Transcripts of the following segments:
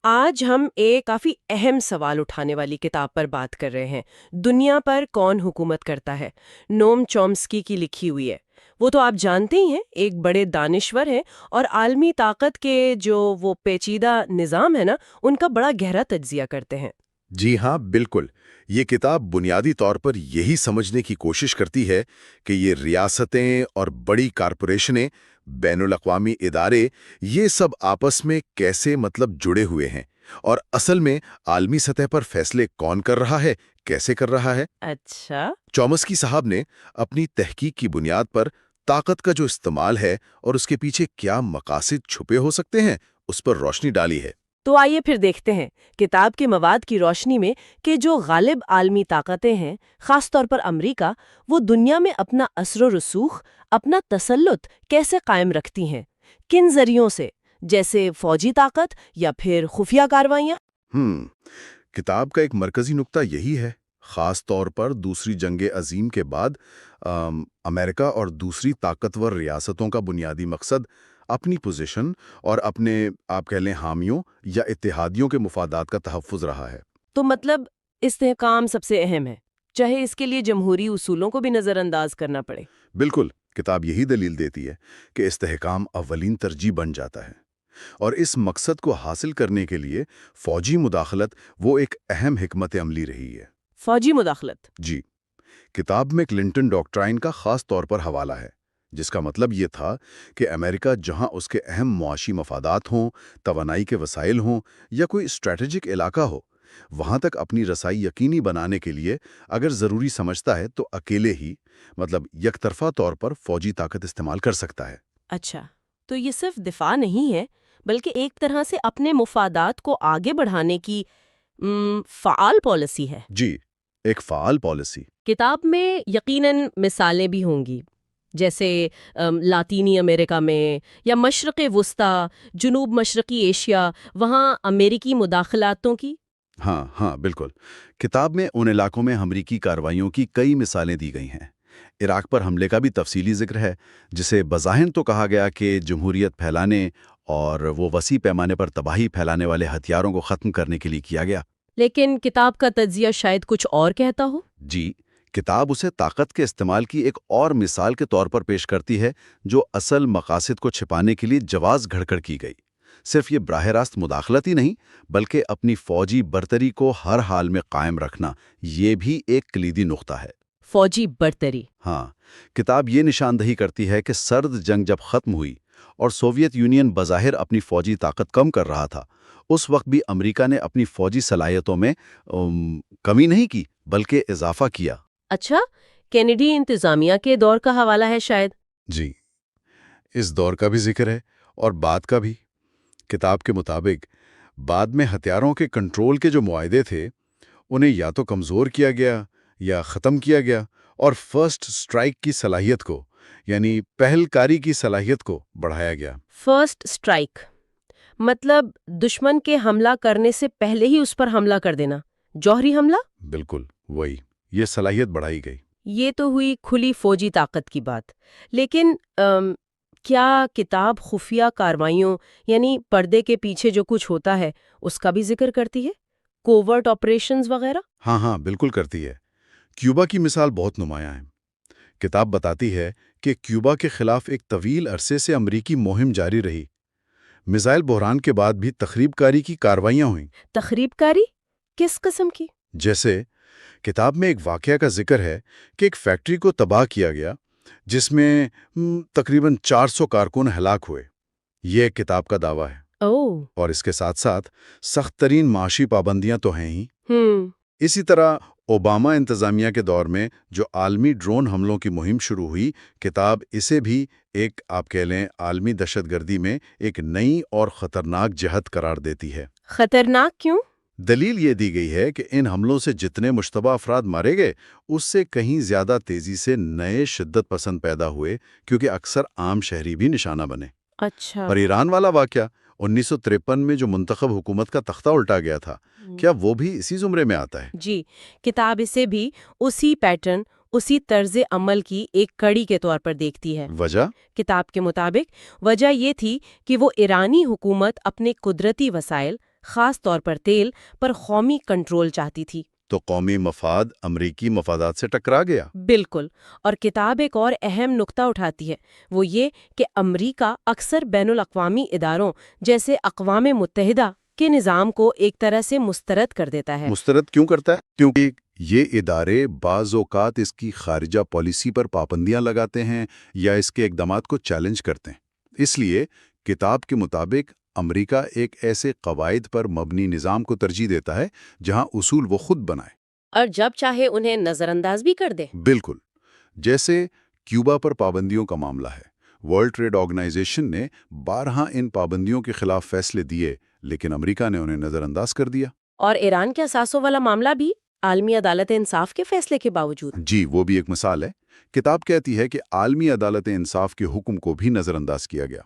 آج ہم ایک کافی اہم سوال اٹھانے والی کتاب پر بات کر رہے ہیں۔ دنیا پر کون حکومت کرتا ہے؟ نوم چومسکی کی لکھی ہوئی ہے۔ وہ تو آپ جانتے ہی ہیں، ایک بڑے دانشور ہیں اور عالمی طاقت کے جو وہ پیچیدہ نظام ہے نا، ان کا بڑا گہرا تجزیہ کرتے ہیں۔ جی ہاں، بالکل۔ یہ کتاب بنیادی طور پر یہی سمجھنے کی کوشش کرتی ہے کہ یہ ریاستیں اور بڑی کارپوریشنیں، بین الاقوامی ادارے، یہ سب آپس میں کیسے جڑے ہوئے ہیں، اور اصل میں عالمی سطح پر فیصلے کون کر رہا ہے، کیسے کر رہا ہے۔ اچھا۔ چومسکی صاحب نے اپنی تحقیق کی بنیاد پر طاقت کا جو استعمال ہے اور اس کے پیچھے کیا مقاصد چھپے ہو سکتے ہیں، اس پر روشنی ڈالی ہے۔ تو آئیے پھر دیکھتے ہیں کتاب کے مواد کی روشنی میں کہ جو غالب عالمی طاقتیں ہیں، خاص طور پر امریکہ، وہ دنیا میں اپنا اثر و رسوخ، اپنا تسلط کیسے قائم رکھتی ہیں، کن ذریعوں سے، جیسے فوجی طاقت یا پھر خفیہ کارروائیاں۔ کتاب کا ایک مرکزی نقطہ یہی ہے، خاص طور پر دوسری جنگ عظیم کے بعد امریکہ اور دوسری طاقتور ریاستوں کا بنیادی مقصد اپنی پوزیشن اور اپنے آپ کہہ لیں حامیوں یا اتحادیوں کے مفادات کا تحفظ رہا ہے۔ تو استحکام سب سے اہم ہے، چاہے اس کے لیے جمہوری اصولوں کو بھی نظر انداز کرنا پڑے۔ بالکل، کتاب یہی دلیل دیتی ہے کہ استحکام اولین ترجیح بن جاتا ہے، اور اس مقصد کو حاصل کرنے کے لیے فوجی مداخلت وہ ایک اہم حکمت عملی رہی ہے۔ فوجی مداخلت؟ جی، کتاب میں کلنٹن ڈاکٹرائن کا خاص طور پر حوالہ ہے، جس کا مطلب یہ تھا کہ امریکہ جہاں اس کے اہم معاشی مفادات ہوں، توانائی کے وسائل ہوں یا کوئی اسٹریٹجک علاقہ ہو، وہاں تک اپنی رسائی یقینی بنانے کے لیے اگر ضروری سمجھتا ہے تو اکیلے ہی یک طرفہ طور پر فوجی طاقت استعمال کر سکتا ہے۔ اچھا، تو یہ صرف دفاع نہیں ہے، بلکہ ایک طرح سے اپنے مفادات کو آگے بڑھانے کی فعال پالیسی ہے۔ جی، ایک فعال پالیسی۔ کتاب میں یقیناً مثالیں بھی ہوں گی، جیسے لاطینی امریکہ میں یا مشرق وسطیٰ، جنوب مشرقی ایشیا، وہاں امریکی مداخلاتوں کی۔ ہاں بالکل۔ کتاب میں ان علاقوں میں امریکی کارروائیوں کی کئی مثالیں دی گئی ہیں۔ عراق پر حملے کا بھی تفصیلی ذکر ہے، جسے بظاہر تو کہا گیا کہ جمہوریت پھیلانے اور وہ وسیع پیمانے پر تباہی پھیلانے والے ہتھیاروں کو ختم کرنے کے لیے کیا گیا۔ لیکن کتاب کا تجزیہ شاید کچھ اور کہتا ہو۔ جی، کتاب اسے طاقت کے استعمال کی ایک اور مثال کے طور پر پیش کرتی ہے، جو اصل مقاصد کو چھپانے کے لیے جواز گھڑ کر کی گئی۔ صرف یہ براہ راست مداخلت ہی نہیں، بلکہ اپنی فوجی برتری کو ہر حال میں قائم رکھنا، یہ بھی ایک کلیدی نقطہ ہے۔ فوجی برتری؟ ہاں، کتاب یہ نشاندہی کرتی ہے کہ سرد جنگ جب ختم ہوئی اور سوویت یونین بظاہر اپنی فوجی طاقت کم کر رہا تھا، اس وقت بھی امریکہ نے اپنی فوجی صلاحیتوں میں کمی نہیں کی بلکہ اضافہ کیا۔ اچھا، کینیڈی انتظامیہ کے دور کا حوالہ ہے شاید؟ جی، اس دور کا بھی ذکر ہے اور بعد کا بھی۔ کتاب کے مطابق بعد میں ہتھیاروں کے کنٹرول کے جو معاہدے تھے، انہیں یا تو کمزور کیا گیا یا ختم کیا گیا، اور فرسٹ سٹرائک کی صلاحیت کو، یعنی پہل کاری کی صلاحیت کو بڑھایا گیا۔ فرسٹ سٹرائک مطلب دشمن کے حملہ کرنے سے پہلے ہی اس پر حملہ کر دینا، جوہری حملہ؟ بالکل وہی، یہ صلاحیت بڑھائی گئی۔ یہ تو ہوئی کھلی فوجی طاقت کی بات، لیکن کیا کتاب خفیہ کارروائیوں، یعنی پردے کے پیچھے جو کچھ ہوتا ہے، اس کا بھی ذکر کرتی ہے؟ کوورٹ آپریشنز وغیرہ؟ ہاں بالکل کرتی ہے۔ کیوبا کی مثال بہت نمایاں ہے۔ کتاب بتاتی ہے کہ کیوبا کے خلاف ایک طویل عرصے سے امریکی مہم جاری رہی۔ میزائل بحران کے بعد بھی تخریب کاری کی کارروائیاں ہوئیں۔ تخریب کاری؟ کس قسم کی؟ جیسے کتاب میں ایک واقعہ کا ذکر ہے کہ ایک فیکٹری کو تباہ کیا گیا، جس میں تقریباً 400 کارکن ہلاک ہوئے۔ یہ ایک کتاب کا دعویٰ ہے۔ اور اس کے ساتھ ساتھ سخت ترین معاشی پابندیاں تو ہیں ہی۔ اسی طرح اوباما انتظامیہ کے دور میں جو عالمی ڈرون حملوں کی مہم شروع ہوئی، کتاب اسے بھی ایک آپ کہہ لیں عالمی دہشت گردی میں ایک نئی اور خطرناک جہت قرار دیتی ہے۔ خطرناک کیوں؟ دلیل یہ دی گئی ہے کہ ان حملوں سے جتنے مشتبہ افراد مارے گئے، اس سے کہیں زیادہ تیزی سے نئے شدت پسند پیدا ہوئے، کیونکہ اکثر عام شہری بھی نشانہ بنے۔ اچھا۔ اور ایران والا واقعہ 1953 میں جو منتخب حکومت کا تختہ الٹا گیا تھا، کیا وہ بھی اسی زمرے میں آتا ہے؟ جی، کتاب اسے بھی اسی پیٹرن، اسی طرز عمل کی ایک کڑی کے طور پر دیکھتی ہے۔ وجہ؟ کتاب کے مطابق وجہ یہ تھی کہ وہ ایرانی حکومت اپنے قدرتی وسائل، خاص طور پر تیل پر قومی کنٹرول چاہتی تھی۔ تو قومی مفاد امریکی مفادات سے ٹکرا گیا۔ بالکل، اور کتاب ایک اور اہم نقطہ اٹھاتی ہے، وہ یہ کہ امریکہ اکثر بین الاقوامی اداروں جیسے اقوام متحدہ کے نظام کو ایک طرح سے مسترد کر دیتا ہے۔ مسترد کیوں کرتا ہے؟ کیونکہ یہ ادارے بعض اوقات اس کی خارجہ پالیسی پر پابندیاں لگاتے ہیں یا اس کے اقدامات کو چیلنج کرتے ہیں۔ اس لیے کتاب کے مطابق امریکہ ایک ایسے قواعد پر مبنی نظام کو ترجیح دیتا ہے جہاں اصول وہ خود بنائے اور جب چاہے انہیں نظر انداز بھی کر دے۔ بالکل، جیسے کیوبا پر پابندیوں کا معاملہ ہے۔ ورلڈ ٹریڈ آرگنائزیشن نے بارہا ان پابندیوں کے خلاف فیصلے دیے، لیکن امریکہ نے انہیں نظر انداز کر دیا۔ اور ایران کے اثاثوں والا معاملہ بھی عالمی عدالت انصاف کے فیصلے کے باوجود۔ جی، وہ بھی ایک مثال ہے۔ کتاب کہتی ہے کہ عالمی عدالت انصاف کے حکم کو بھی نظر انداز کیا گیا۔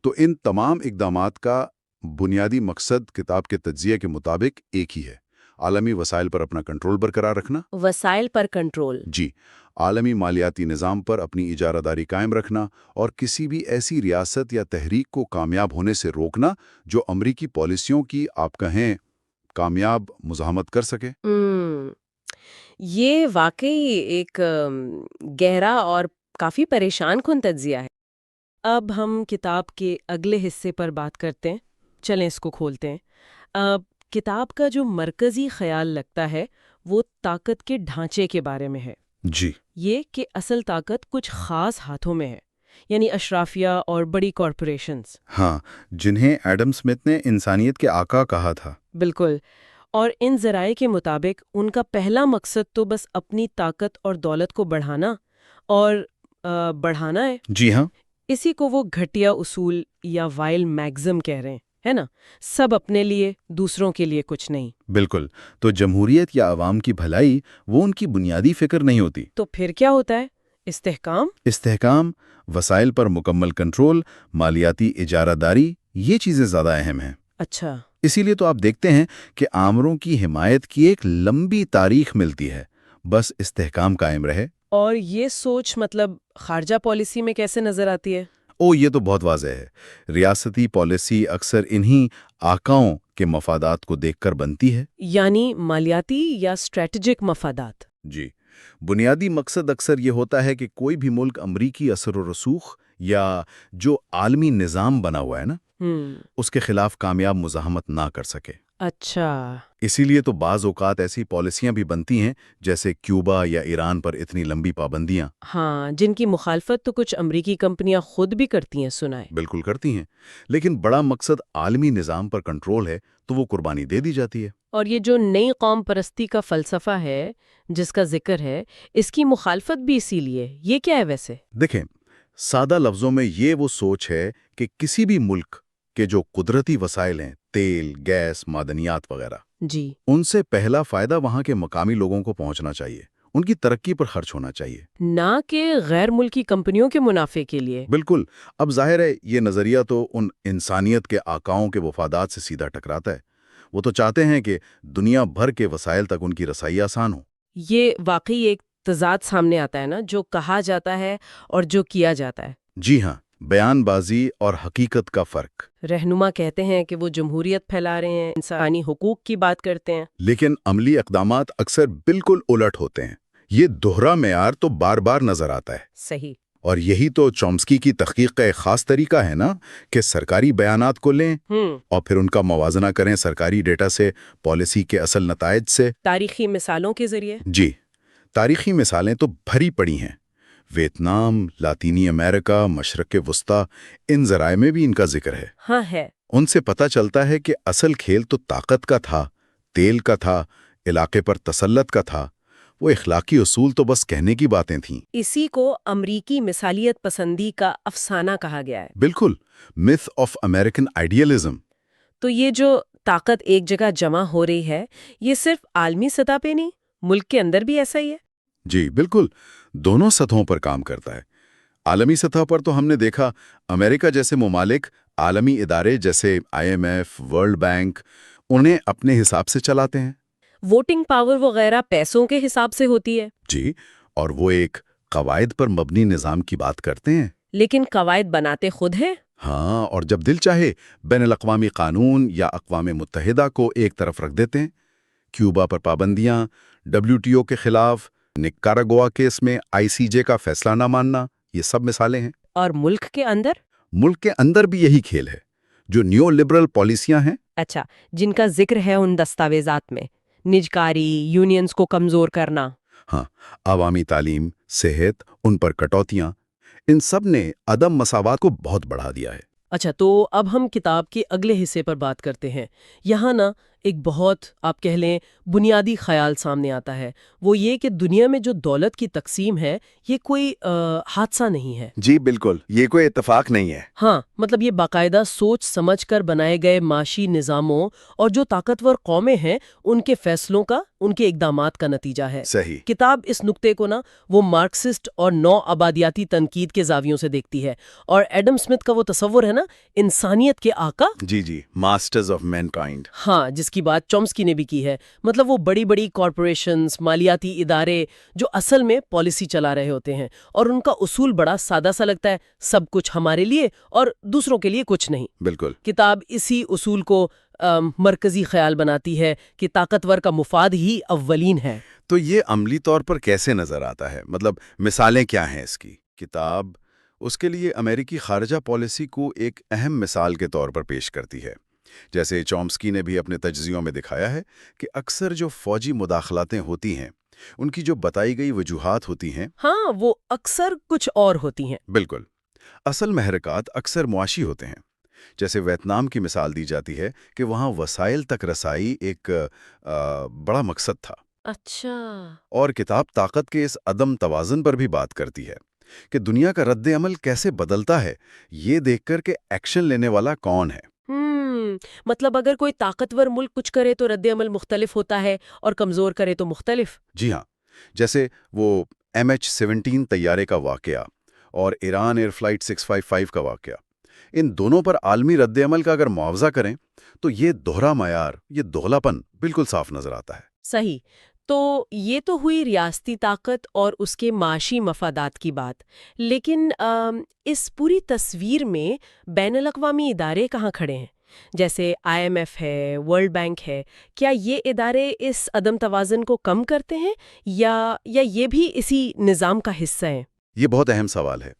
تو ان تمام اقدامات کا بنیادی مقصد کتاب کے تجزیے کے مطابق ایک ہی ہے: عالمی وسائل پر اپنا کنٹرول برقرار رکھنا۔ وسائل پر کنٹرول؟ جی، عالمی مالیاتی نظام پر اپنی اجارہ داری قائم رکھنا اور کسی بھی ایسی ریاست یا تحریک کو کامیاب ہونے سے روکنا جو امریکی پالیسیوں کی آپ کہیں کامیاب مزاحمت کر سکے۔ یہ واقعی ایک گہرا اور کافی پریشان کن تجزیہ ہے۔ اب ہم کتاب کے اگلے حصے پر بات کرتے ہیں، چلیں اس کو کھولتے ہیں۔ کتاب کا جو مرکزی خیال لگتا ہے وہ طاقت کے ڈھانچے کے بارے میں ہے۔ جی، یہ کہ اصل طاقت کچھ خاص ہاتھوں میں ہے، یعنی اشرافیہ اور بڑی کارپوریشنز۔ ہاں، جنہیں ایڈم اسمتھ نے انسانیت کے آقا کہا تھا۔ بالکل، اور ان ذرائع کے مطابق ان کا پہلا مقصد تو بس اپنی طاقت اور دولت کو بڑھانا ہے۔ جی ہاں، اسی کو وہ گھٹیا اصول یا وائل میگزم کہہ رہے ہیں، ہے نا؟ سب اپنے لیے، دوسروں کے لیے کچھ نہیں۔ بالکل، تو جمہوریت یا عوام کی بھلائی وہ ان کی بنیادی فکر نہیں ہوتی۔ تو پھر کیا ہوتا ہے؟ استحکام، وسائل پر مکمل کنٹرول، مالیاتی اجارہ داری، یہ چیزیں زیادہ اہم ہیں۔ اچھا، اسی لیے تو آپ دیکھتے ہیں کہ آمروں کی حمایت کی ایک لمبی تاریخ ملتی ہے، بس استحکام قائم رہے۔ اور یہ سوچ مطلب خارجہ پالیسی میں کیسے نظر آتی ہے؟ یہ تو بہت واضح ہے۔ ریاستی پالیسی اکثر انہی آقاؤں کے مفادات کو دیکھ کر بنتی ہے۔ یعنی مالیاتی یا اسٹریٹجک مفادات؟ جی، بنیادی مقصد اکثر یہ ہوتا ہے کہ کوئی بھی ملک امریکی اثر و رسوخ یا جو عالمی نظام بنا ہوا ہے نا، اس کے خلاف کامیاب مزاحمت نہ کر سکے۔ اچھا، اسی لیے تو بعض اوقات ایسی پالیسیاں بھی بنتی ہیں جیسے کیوبا یا ایران پر اتنی لمبی پابندیاں۔ ہاں، جن کی مخالفت تو کچھ امریکی کمپنیاں خود بھی کرتی ہیں، سنا ہے۔ بالکل کرتی ہیں، لیکن بڑا مقصد عالمی نظام پر کنٹرول ہے تو وہ قربانی دے دی جاتی ہے۔ اور یہ جو نئی قوم پرستی کا فلسفہ ہے جس کا ذکر ہے، اس کی مخالفت بھی اسی لیے، یہ کیا ہے ویسے؟ دیکھیں، سادہ لفظوں میں یہ وہ سوچ ہے کہ کسی بھی ملک کے جو قدرتی وسائل ہیں، تیل، گیس، معدنیات وغیرہ، جی، ان سے پہلا فائدہ وہاں کے مقامی لوگوں کو پہنچنا چاہیے، ان کی ترقی پر خرچ ہونا چاہیے، نہ کہ غیر ملکی کمپنیوں کے منافع کے لیے۔ بالکل۔ اب ظاہر ہے یہ نظریہ تو ان انسانیت کے آقاؤں کے وفادات سے سیدھا ٹکراتا ہے۔ وہ تو چاہتے ہیں کہ دنیا بھر کے وسائل تک ان کی رسائی آسان ہو۔ یہ واقعی ایک تضاد سامنے آتا ہے نا، جو کہا جاتا ہے اور جو کیا جاتا ہے۔ جی ہاں، بیان بازی اور حقیقت کا فرق۔ رہنما کہتے ہیں کہ وہ جمہوریت پھیلا رہے ہیں، انسانی حقوق کی بات کرتے ہیں، لیکن عملی اقدامات اکثر بالکل الٹ ہوتے ہیں۔ یہ دوہرا معیار تو بار بار نظر آتا ہے۔ صحیح۔ اور یہی تو چومسکی کی تحقیق کا ایک خاص طریقہ ہے نا، کہ سرکاری بیانات کو لیں اور پھر ان کا موازنہ کریں سرکاری ڈیٹا سے، پالیسی کے اصل نتائج سے، تاریخی مثالوں کے ذریعے۔ جی، تاریخی مثالیں تو بھری پڑی ہیں۔ ویتنام، لاطینی امریکہ، مشرق وسطیٰ، ان ذرائع میں بھی ان کا ذکر ہے۔ ہاں ہے۔ ان سے پتہ چلتا ہے کہ اصل کھیل تو طاقت کا تھا، تیل کا تھا، علاقے پر تسلط کا تھا۔ وہ اخلاقی اصول تو بس کہنے کی باتیں تھیں۔ اسی کو امریکی مثالیت پسندی کا افسانہ کہا گیا ہے۔ بالکل، myth of American idealism۔ تو یہ جو طاقت ایک جگہ جمع ہو رہی ہے، یہ صرف عالمی سطح پہ نہیں، ملک کے اندر بھی ایسا ہی ہے؟ جی بالکل، دونوں سطحوں پر کام کرتا ہے۔ عالمی سطح پر تو ہم نے دیکھا امریکہ جیسے ممالک عالمی ادارے جیسے IMF، ورلڈ بینک انہیں اپنے حساب سے چلاتے ہیں۔ ووٹنگ پاور وغیرہ پیسوں کے حساب سے ہوتی ہے۔ جی، اور وہ ایک قواعد پر مبنی نظام کی بات کرتے ہیں۔ لیکن قواعد بناتے خود ہیں۔ ہاں، اور جب دل چاہے بین الاقوامی قانون یا اقوام متحدہ کو ایک طرف رکھ دیتے ہیں۔ کیوبا پر پابندیاں، WTO کے خلاف، نکاراگوا کیس میں ICJ کا فیصلہ نہ ماننا، یہ سب مثالیں ہیں۔ اور ملک کے اندر؟ ملک کے اندر بھی یہی کھیل ہے۔ جو نیو لبرل پالیسیاں ہیں، اچھا، جن کا ذکر ہے ان دستاویزات میں، نجکاری، یونینز کو کمزور کرنا۔ ہاں، عوامی تعلیم، صحت، ان پر کٹوتیاں، ان سب نے عدم مساوات کو بہت بڑھا دیا ہے۔ اچھا، تو اب ہم کتاب کے اگلے حصے پر بات کرتے ہیں۔ یہاں نا ایک بہت آپ کہہ لیں بنیادی خیال سامنے آتا ہے، وہ یہ کہ دنیا میں جو دولت کی تقسیم ہے یہ کوئی حادثہ نہیں ہے۔ جی بالکل، یہ کوئی اتفاق نہیں ہے۔ ہاں، مطلب یہ باقاعدہ سوچ سمجھ کر بنائے گئے معاشی نظاموں اور جو طاقتور قومیں ہیں ان کے فیصلوں کا، ان کے اقدامات کا نتیجہ ہے۔ صحیح۔ کتاب اس نقطے کو نا وہ مارکسسٹ اور نو آبادیاتی تنقید کے زاویوں سے دیکھتی ہے، اور ایڈم اسمتھ کا وہ تصور ہے نا انسانیت کے آقا، جی، ماسٹرز آف مین کائنڈ۔ ہاں، جس کی بات چومسکی نے بھی کی ہے۔ مطلب وہ بڑی بڑی کارپوریشنز، مالیاتی ادارے جو اصل میں پالیسی چلا رہے ہوتے ہیں، اور ان کا اصول بڑا سادہ سا لگتا ہے، سب کچھ ہمارے لیے اور دوسروں کے لیے کچھ نہیں۔ بالکل۔ کتاب اسی اصول کو مرکزی خیال بناتی ہے کہ طاقتور کا مفاد ہی اولین ہے۔ تو یہ عملی طور پر کیسے نظر آتا ہے؟ مطلب مثالیں کیا ہیں اس کی؟ کتاب اس کے لیے امریکی خارجہ پالیسی کو ایک اہم مثال کے طور پر پیش کرتی ہے۔ جیسے چومسکی نے بھی اپنے تجزیوں میں دکھایا ہے کہ اکثر جو فوجی مداخلاتیں ہوتی ہیں، ان کی جو بتائی گئی وجوہات ہوتی ہیں، ہاں، وہ اکثر کچھ اور ہوتی ہیں۔ بالکل، اصل محرکات اکثر معاشی ہوتے ہیں۔ جیسے ویتنام کی مثال دی جاتی ہے کہ وہاں وسائل تک رسائی ایک بڑا مقصد تھا۔ اچھا۔ اور کتاب طاقت کے اس عدم توازن پر بھی بات کرتی ہے کہ دنیا کا رد عمل کیسے بدلتا ہے، یہ دیکھ کر کہ ایکشن لینے والا کون ہے۔ مطلب اگر کوئی طاقتور ملک کچھ کرے تو رد عمل مختلف ہوتا ہے، اور کمزور کرے تو مختلف۔ جی ہاں، جیسے وہ MH17 طیارے کا واقعہ اور ایران ایئر فلائٹ 655 کا واقعہ، ان دونوں پر عالمی رد عمل کا اگر معاوضہ کریں تو یہ دوہرا معیار، یہ دوغلاپن بالکل صاف نظر آتا ہے۔ صحیح۔ تو یہ تو ہوئی ریاستی طاقت اور اس کے معاشی مفادات کی بات، لیکن اس پوری تصویر میں بین الاقوامی ادارے کہاں کھڑے ہیں؟ جیسے IMF ہے، ورلڈ بینک ہے، کیا یہ ادارے اس عدم توازن کو کم کرتے ہیں یا یہ بھی اسی نظام کا حصہ ہیں؟ یہ بہت اہم سوال ہے۔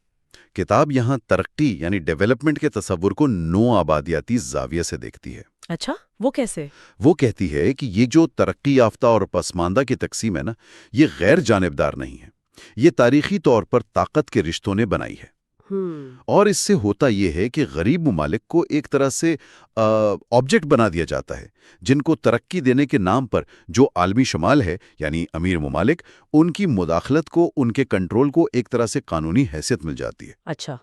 کتاب یہاں ترقی یعنی ڈیولپمنٹ کے تصور کو نو آبادیاتی زاویے سے دیکھتی ہے۔ اچھا، وہ کیسے؟ وہ کہتی ہے کہ یہ جو ترقی یافتہ اور پسماندہ کی تقسیم ہے نا، یہ غیر جانبدار نہیں ہے، یہ تاریخی طور پر طاقت کے رشتوں نے بنائی ہے۔ اور اس سے ہوتا یہ ہے کہ غریب ممالک کو ایک طرح سے آبجیکٹ بنا دیا جاتا ہے، جن کو ترقی دینے کے نام پر جو عالمی شمال ہے یعنی امیر ممالک، ان کی مداخلت کو، ان کے کنٹرول کو ایک طرح سے قانونی حیثیت مل جاتی ہے۔ اچھا،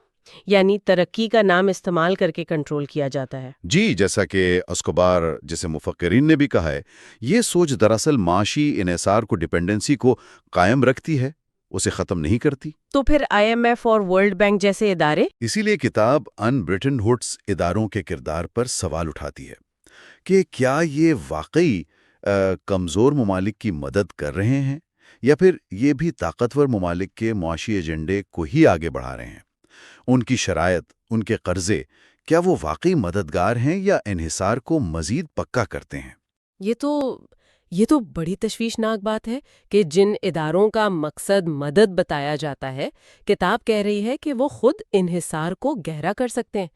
یعنی ترقی کا نام استعمال کر کے کنٹرول کیا جاتا ہے۔ جی، جیسا کہ اسکوبار جسے مفکرین نے بھی کہا ہے، یہ سوچ دراصل معاشی انحصار کو، ڈیپینڈنسی کو قائم رکھتی ہے، اسے ختم نہیں کرتی۔ تو پھر IMF اور ورلڈ بینک جیسے ادارے؟ اسی لیے کتاب ان برٹن ہوڈس اداروں کے کردار پر سوال اٹھاتی ہے کہ کیا یہ واقعی کمزور ممالک کی مدد کر رہے ہیں، یا پھر یہ بھی طاقتور ممالک کے معاشی ایجنڈے کو ہی آگے بڑھا رہے ہیں۔ ان کی شرائط، ان کے قرضے، کیا وہ واقعی مددگار ہیں یا انحصار کو مزید پکا کرتے ہیں؟ یہ تو بڑی تشویشناک بات ہے کہ جن اداروں کا مقصد مدد بتایا جاتا ہے، کتاب کہہ رہی ہے کہ وہ خود انحصار کو گہرا کر سکتے ہیں۔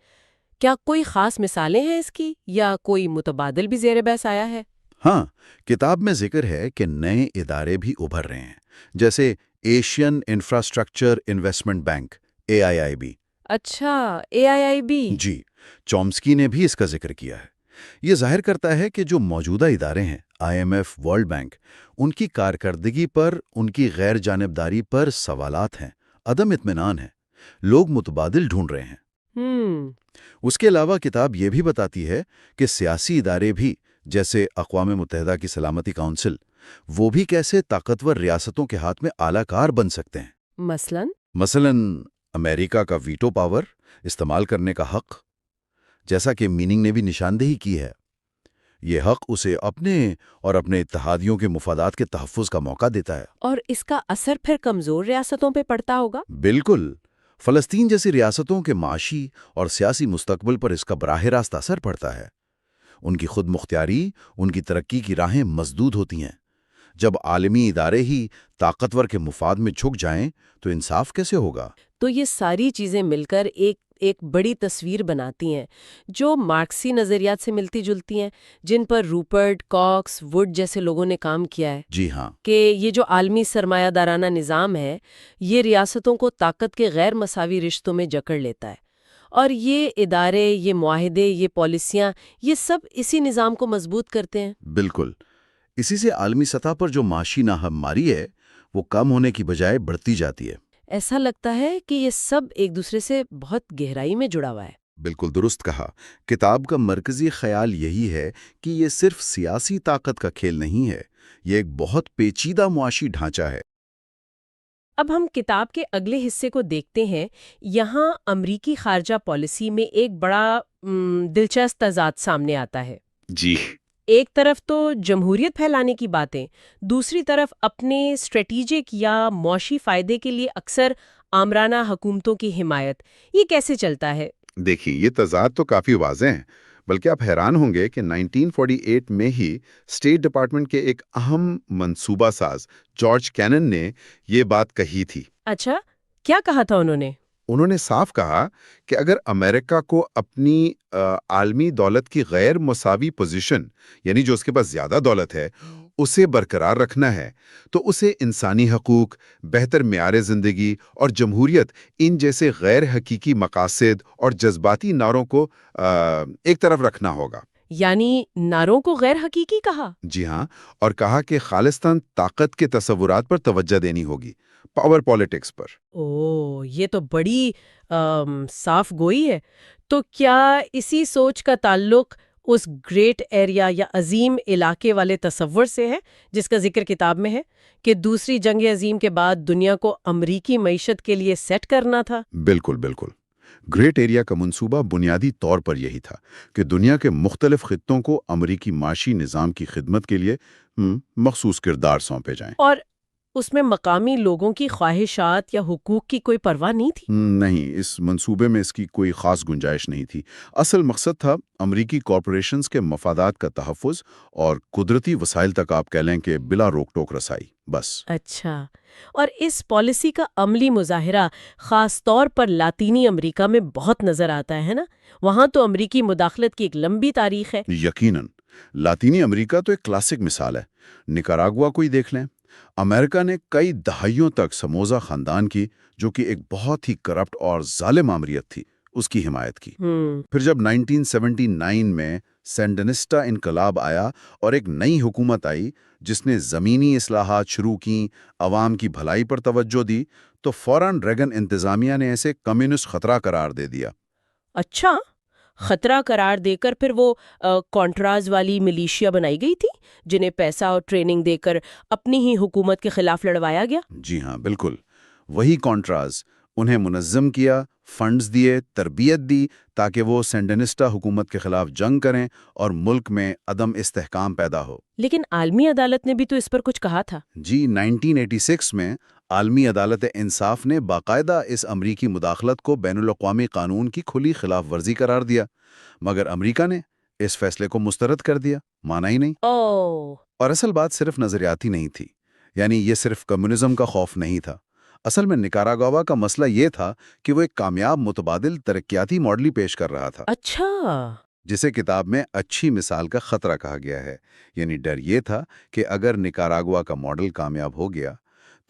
کیا کوئی خاص مثالیں ہیں اس کی، یا کوئی متبادل بھی زیر بحث آیا ہے؟ ہاں، کتاب میں ذکر ہے کہ نئے ادارے بھی ابھر رہے ہیں، جیسے Asian infrastructure investment bank AIIB۔ اچھا، AIIB۔ جی، چومسکی نے بھی اس کا ذکر کیا ہے۔ یہ ظاہر کرتا ہے کہ جو موجودہ ادارے ہیں، IMF، ورلڈ بینک، ان کی کارکردگی پر، ان کی غیر جانبداری پر سوالات ہیں، عدم اطمینان ہے، لوگ متبادل ڈھونڈ رہے ہیں۔ اس کے علاوہ کتاب یہ بھی بتاتی ہے کہ سیاسی ادارے بھی، جیسے اقوام متحدہ کی سلامتی کونسل، وہ بھی کیسے طاقتور ریاستوں کے ہاتھ میں آلہ کار بن سکتے ہیں۔ مثلاً امریکہ کا ویٹو پاور استعمال کرنے کا حق، جیسا کہ میننگ نے بھی نشاندہی کی ہے، یہ حق اسے اپنے اور اپنے اتحادیوں کے مفادات کے تحفظ کا موقع دیتا ہے۔ اور اس کا اثر پھر کمزور ریاستوں پہ پڑتا ہوگا؟ بالکل، فلسطین جیسی ریاستوں کے معاشی اور سیاسی مستقبل پر اس کا براہ راست اثر پڑتا ہے۔ ان کی خود مختاری، ان کی ترقی کی راہیں مسدود ہوتی ہیں۔ جب عالمی ادارے ہی طاقتور کے مفاد میں جھک جائیں تو انصاف کیسے ہوگا؟ تو یہ ساری چیزیں مل کر ایک بڑی تصویر بناتی ہیں جو مارکسی نظریات سے ملتی جلتی ہیں، جن پر روپرٹ کاکس ووڈ جیسے لوگوں نے کام کیا ہے۔ جی ہاں، کہ یہ جو عالمی سرمایہ دارانہ نظام ہے، یہ ریاستوں کو طاقت کے غیر مساوی رشتوں میں جکڑ لیتا ہے، اور یہ ادارے، یہ معاہدے، یہ پالیسیاں، یہ سب اسی نظام کو مضبوط کرتے ہیں۔ بالکل۔ اسی سے عالمی سطح پر جو معاشی ناہمواری ہے وہ کم ہونے کی بجائے بڑھتی جاتی ہے۔ ایسا لگتا ہے کہ یہ سب ایک دوسرے سے بہت گہرائی میں جڑا ہوا ہے۔ بالکل درست کہا۔ کتاب کا مرکزی خیال یہی ہے کہ یہ صرف سیاسی طاقت کا کھیل نہیں ہے، یہ ایک بہت پیچیدہ معاشی ڈھانچہ ہے۔ اب ہم کتاب کے اگلے حصے کو دیکھتے ہیں۔ یہاں امریکی خارجہ پالیسی میں ایک بڑا دلچسپ تضاد سامنے آتا ہے۔ جی، ایک طرف تو جمہوریت پھیلانے کی باتیں، دوسری طرف اپنے اسٹریٹجک یا معاشی فائدے کے لیے اکثر آمرانہ حکومتوں کی حمایت۔ یہ کیسے چلتا ہے؟ دیکھیے، یہ تضاد تو کافی واضح ہیں، بلکہ آپ حیران ہوں گے کہ 1948 میں ہی اسٹیٹ ڈپارٹمنٹ کے ایک اہم منصوبہ ساز جارج کینن نے یہ بات کہی تھی۔ اچھا، کیا کہا تھا انہوں نے؟ انہوں نے صاف کہا کہ اگر امریکہ کو اپنی عالمی دولت کی غیر مساوی پوزیشن، یعنی جو اس کے پاس زیادہ دولت ہے، اسے برقرار رکھنا ہے تو اسے انسانی حقوق، بہتر معیار زندگی اور جمہوریت، ان جیسے غیر حقیقی مقاصد اور جذباتی نعروں کو ایک طرف رکھنا ہوگا۔ یعنی نعروں کو غیر حقیقی کہا؟ جی ہاں، اور کہا کہ خالصتاً طاقت کے تصورات پر توجہ دینی ہوگی، پاور پالیٹکس پر۔ یہ تو بڑی صاف گوئی ہے۔ تو کیا اسی سوچ کا تعلق اس گریٹ ایریا یا عظیم علاقے والے تصور سے ہے جس کا ذکر کتاب میں ہے کہ دوسری جنگ عظیم کے بعد دنیا کو امریکی معیشت کے لیے سیٹ کرنا تھا؟ بالکل بالکل۔ گریٹ ایریا کا منصوبہ بنیادی طور پر یہی تھا کہ دنیا کے مختلف خطوں کو امریکی معاشی نظام کی خدمت کے لیے مخصوص کردار سونپے جائیں۔ اور اس میں مقامی لوگوں کی خواہشات یا حقوق کی کوئی پرواہ نہیں تھی؟ نہیں، اس منصوبے میں اس کی کوئی خاص گنجائش نہیں تھی۔ اصل مقصد تھا امریکی کارپوریشنز کے مفادات کا تحفظ اور قدرتی وسائل تک آپ کہہ لیں کہ بلا روک ٹوک رسائی، بس۔ اچھا، اور اس پالیسی کا عملی مظاہرہ خاص طور پر لاطینی امریکہ میں بہت نظر آتا ہے نا؟ وہاں تو امریکی مداخلت کی ایک لمبی تاریخ ہے۔ یقیناً، لاطینی امریکہ تو ایک کلاسک مثال ہے۔ نکاراگوا کو ہی دیکھ لیں۔ امریکہ نے کئی دہائیوں تک سموزا خاندان کی، جو کہ ایک بہت ہی کرپٹ اور ظالم آمریت تھی، اس کی حمایت کی۔ پھر جب 1979 میں سینڈنسٹا انقلاب آیا اور ایک نئی حکومت آئی جس نے زمینی اصلاحات شروع کیں، عوام کی بھلائی پر توجہ دی، تو فوراً ریگن انتظامیہ نے اسے کمیونسٹ خطرہ قرار دے دیا۔ اچھا، خطرہ قرار دے کر پھر وہ کانٹراز والی ملیشیا بنائی گئی تھی جنہیں پیسہ اور ٹریننگ دے کر اپنی ہی حکومت کے خلاف لڑوایا گیا؟ جی ہاں، بالکل وہی کانٹراز۔ انہیں منظم کیا، فنڈز دیے، تربیت دی تاکہ وہ سینڈنسٹا حکومت کے خلاف جنگ کریں اور ملک میں عدم استحکام پیدا ہو۔ لیکن عالمی عدالت نے بھی تو اس پر کچھ کہا تھا۔ جی، 1986 میں عالمی عدالت انصاف نے باقاعدہ اس امریکی مداخلت کو بین الاقوامی قانون کی کھلی خلاف ورزی قرار دیا، مگر امریکہ نے اس فیصلے کو مسترد کر دیا، مانا ہی نہیں۔ اور اصل بات صرف نظریاتی نہیں تھی، یعنی یہ صرف کمیونزم کا خوف نہیں تھا۔ اصل میں نکاراگوا کا مسئلہ یہ تھا کہ وہ ایک کامیاب متبادل ترقیاتی ماڈل ہی پیش کر رہا تھا، اچھا، جسے کتاب میں اچھی مثال کا خطرہ کہا گیا ہے۔ یعنی ڈر یہ تھا کہ اگر نکاراگوا کا ماڈل کامیاب ہو گیا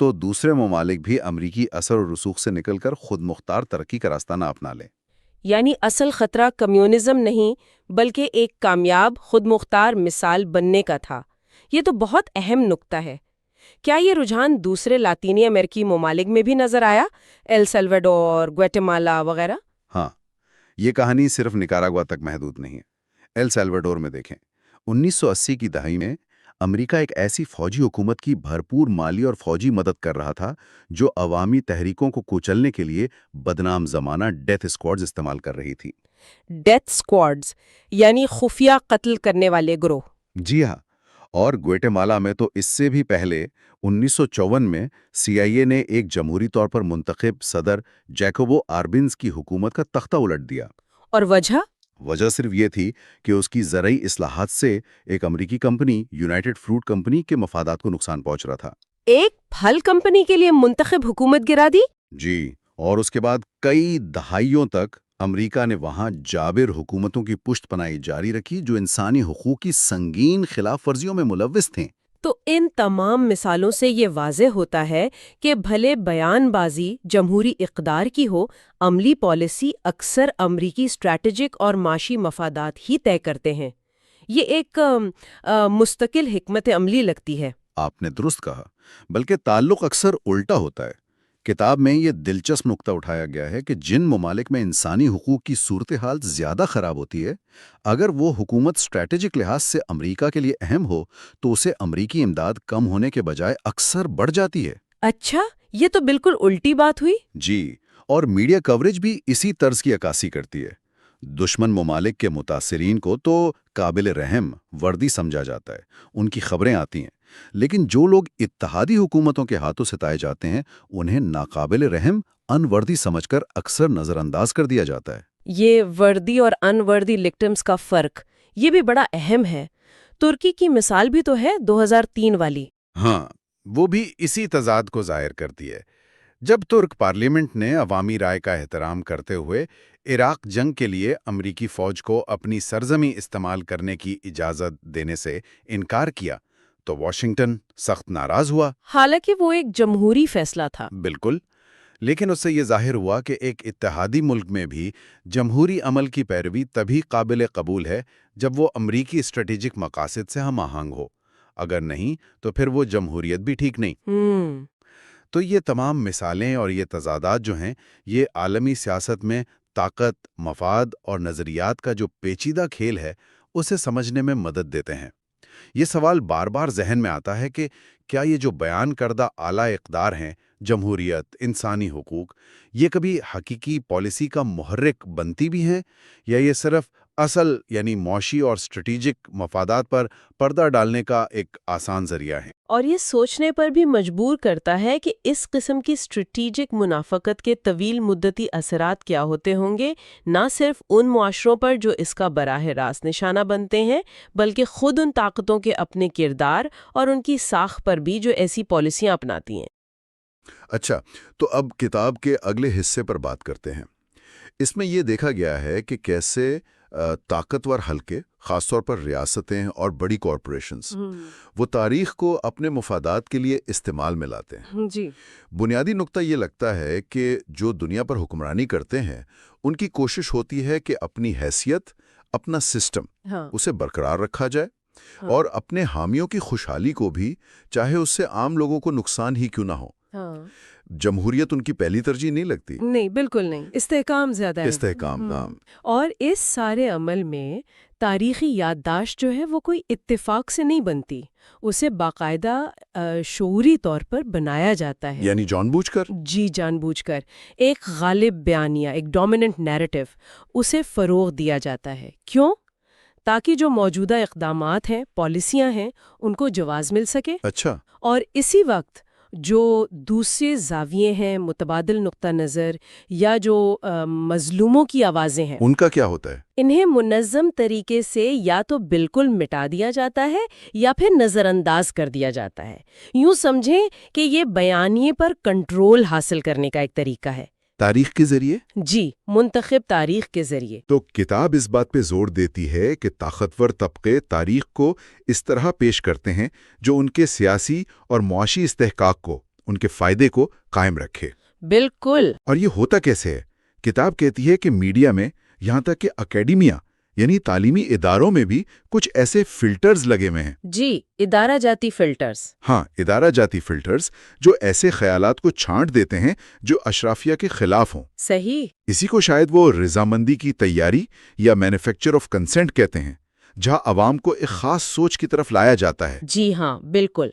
تو دوسرے ممالک بھی امریکی اثر و رسوخ سے نکل کر خود مختار ترقی کا راستہ نہ اپنا لیں۔ یعنی اصل خطرہ کمیونزم نہیں بلکہ ایک کامیاب خود مختار مثال بننے کا تھا۔ یہ تو بہت اہم نکتہ ہے۔ کیا یہ رجحان دوسرے لاطینی امریکی ممالک میں بھی نظر آیا؟ ایل سلواڈور، گواٹیمالا وغیرہ؟ ہاں، یہ کہانی صرف نکاراگوا تک محدود نہیں ہے۔ ایل سلواڈور میں دیکھیں، 1980 کی دہائی میں امریکہ ایک ایسی فوجی حکومت کی بھرپور مالی اور فوجی مدد کر رہا تھا جو عوامی تحریکوں کو کچلنے کے لیے بدنام زمانہ ڈیتھ اسکواڈز استعمال کر رہی تھی۔ ڈیتھ اسکواڈز یعنی خفیہ قتل کرنے والے گروہ؟ جی ہاں، اور گویٹمالا میں تو اس سے بھی پہلے 1954 میں CIA نے ایک جمہوری طور پر منتخب صدر جیکوبو آربنز کی حکومت کا تختہ الٹ دیا۔ اور وجہ صرف یہ تھی کہ اس کی زرعی اصلاحات سے ایک امریکی کمپنی یونائٹڈ فروٹ کمپنی کے مفادات کو نقصان پہنچ رہا تھا۔ ایک پھل کمپنی کے لیے منتخب حکومت گرا دی؟ جی، اور اس کے بعد کئی دہائیوں تک امریکہ نے وہاں جابر حکومتوں کی پشت پناہی جاری رکھی جو انسانی حقوق کی سنگین خلاف ورزیوں میں ملوث تھیں۔ تو ان تمام مثالوں سے یہ واضح ہوتا ہے کہ بھلے بیان بازی جمہوری اقدار کی ہو، عملی پالیسی اکثر امریکی اسٹریٹجک اور معاشی مفادات ہی طے کرتے ہیں۔ یہ ایک مستقل حکمت عملی لگتی ہے۔ آپ نے درست کہا، بلکہ تعلق اکثر الٹا ہوتا ہے۔ کتاب میں یہ دلچسپ نقطہ اٹھایا گیا ہے کہ جن ممالک میں انسانی حقوق کی صورتحال زیادہ خراب ہوتی ہے، اگر وہ حکومت اسٹریٹجک لحاظ سے امریکہ کے لیے اہم ہو تو اسے امریکی امداد کم ہونے کے بجائے اکثر بڑھ جاتی ہے۔ اچھا، یہ تو بالکل الٹی بات ہوئی۔ جی، اور میڈیا کوریج بھی اسی طرز کی عکاسی کرتی ہے۔ دشمن ممالک کے متاثرین کو تو قابل رحم وردی سمجھا جاتا ہے، ان کی خبریں آتی ہیں، لیکن جو لوگ اتحادی حکومتوں کے ہاتھوں ستائے جاتے ہیں انہیں ناقابل رحم ان وردی سمجھ کر اکثر نظر انداز کر دیا جاتا ہے۔ یہ وردی اور ان وردی وکٹمز کا فرق یہ بھی بڑا اہم ہے۔ ترکی کی مثال بھی تو ہے 2003 والی۔ ہاں، وہ بھی اسی تضاد کو ظاہر کرتی ہے۔ جب ترک پارلیمنٹ نے عوامی رائے کا احترام کرتے ہوئے عراق جنگ کے لیے امریکی فوج کو اپنی سرزمین استعمال کرنے کی اجازت دینے سے انکار کیا تو واشنگٹن سخت ناراض ہوا۔ حالانکہ وہ ایک جمہوری فیصلہ تھا۔ بالکل، لیکن اس سے یہ ظاہر ہوا کہ ایک اتحادی ملک میں بھی جمہوری عمل کی پیروی تبھی قابل قبول ہے جب وہ امریکی اسٹریٹجک مقاصد سے ہم آہنگ ہو، اگر نہیں تو پھر وہ جمہوریت بھی ٹھیک نہیں۔ تو یہ تمام مثالیں اور یہ تضادات جو ہیں، یہ عالمی سیاست میں طاقت، مفاد اور نظریات کا جو پیچیدہ کھیل ہے اسے سمجھنے میں مدد دیتے ہیں۔ یہ سوال بار بار ذہن میں آتا ہے کہ کیا یہ جو بیان کردہ اعلیٰ اقدار ہیں، جمہوریت، انسانی حقوق، یہ کبھی حقیقی پالیسی کا محرک بنتی بھی ہیں، یا یہ صرف اصل یعنی معاشی اور اسٹریٹجک مفادات پر پردہ ڈالنے کا ایک آسان ذریعہ ہے؟ اور یہ سوچنے پر بھی مجبور کرتا ہے کہ اس قسم کی اسٹریٹجک منافقت کے طویل مدتی اثرات کیا ہوتے ہوں گے، نہ صرف ان معاشروں پر جو اس کا براہ راست نشانہ بنتے ہیں، بلکہ خود ان طاقتوں کے اپنے کردار اور ان کی ساخت پر بھی جو ایسی پالیسیاں اپناتی ہیں۔ اچھا، تو اب کتاب کے اگلے حصے پر بات کرتے ہیں۔ اس میں یہ دیکھا گیا ہے کہ کیسے طاقتور حلقے، خاص طور پر ریاستیں اور بڑی کارپوریشنز، وہ تاریخ کو اپنے مفادات کے لیے استعمال میں لاتے ہیں۔ جی، بنیادی نقطہ یہ لگتا ہے کہ جو دنیا پر حکمرانی کرتے ہیں ان کی کوشش ہوتی ہے کہ اپنی حیثیت، اپنا سسٹم اسے برقرار رکھا جائے، اور اپنے حامیوں کی خوشحالی کو بھی، چاہے اس سے عام لوگوں کو نقصان ہی کیوں نہ ہو۔ جمہوریت ان کی پہلی ترجیح نہیں لگتی۔ نہیں، بالکل نہیں، استحکام زیادہ ہے۔ استحکام نام۔ اور اس سارے عمل میں تاریخی یادداشت جو ہے وہ کوئی اتفاق سے نہیں بنتی، اسے باقاعدہ شعوری طور پر بنایا جاتا ہے۔ یعنی جان بوجھ کر؟ جی، جان بوجھ کر ایک غالب بیانیہ، ایک ڈومیننٹ نیریٹو، اسے فروغ دیا جاتا ہے۔ کیوں؟ تاکہ جو موجودہ اقدامات ہیں، پالیسیاں ہیں، ان کو جواز مل سکے۔ اچھا۔ اور اسی وقت جو دوسرے زاویے ہیں، متبادل نقطہ نظر یا جو مظلوموں کی آوازیں ہیں، ان کا کیا ہوتا ہے؟ انہیں منظم طریقے سے یا تو بالکل مٹا دیا جاتا ہے یا پھر نظر انداز کر دیا جاتا ہے۔ یوں سمجھیں کہ یہ بیانیے پر کنٹرول حاصل کرنے کا ایک طریقہ ہے۔ تاریخ کے ذریعے؟ جی، منتخب تاریخ کے ذریعے۔ تو کتاب اس بات پہ زور دیتی ہے کہ طاقتور طبقے تاریخ کو اس طرح پیش کرتے ہیں جو ان کے سیاسی اور معاشی استحقاق کو، ان کے فائدے کو قائم رکھے۔ بالکل۔ اور یہ ہوتا کیسے ہے؟ کتاب کہتی ہے کہ میڈیا میں، یہاں تک کہ اکیڈمیا یعنی تعلیمی اداروں میں بھی کچھ ایسے فلٹرز لگے ہوئے ہیں۔ جی، ادارہ جاتی فلٹرز۔ ہاں، ادارہ جاتی فلٹرز جو ایسے خیالات کو چھانٹ دیتے ہیں جو اشرافیہ کے خلاف ہوں۔ صحیح۔ اسی کو شاید وہ رضامندی کی تیاری یا مینوفیکچر آف کنسنٹ کہتے ہیں، جہاں عوام کو ایک خاص سوچ کی طرف لایا جاتا ہے۔ جی ہاں، بالکل۔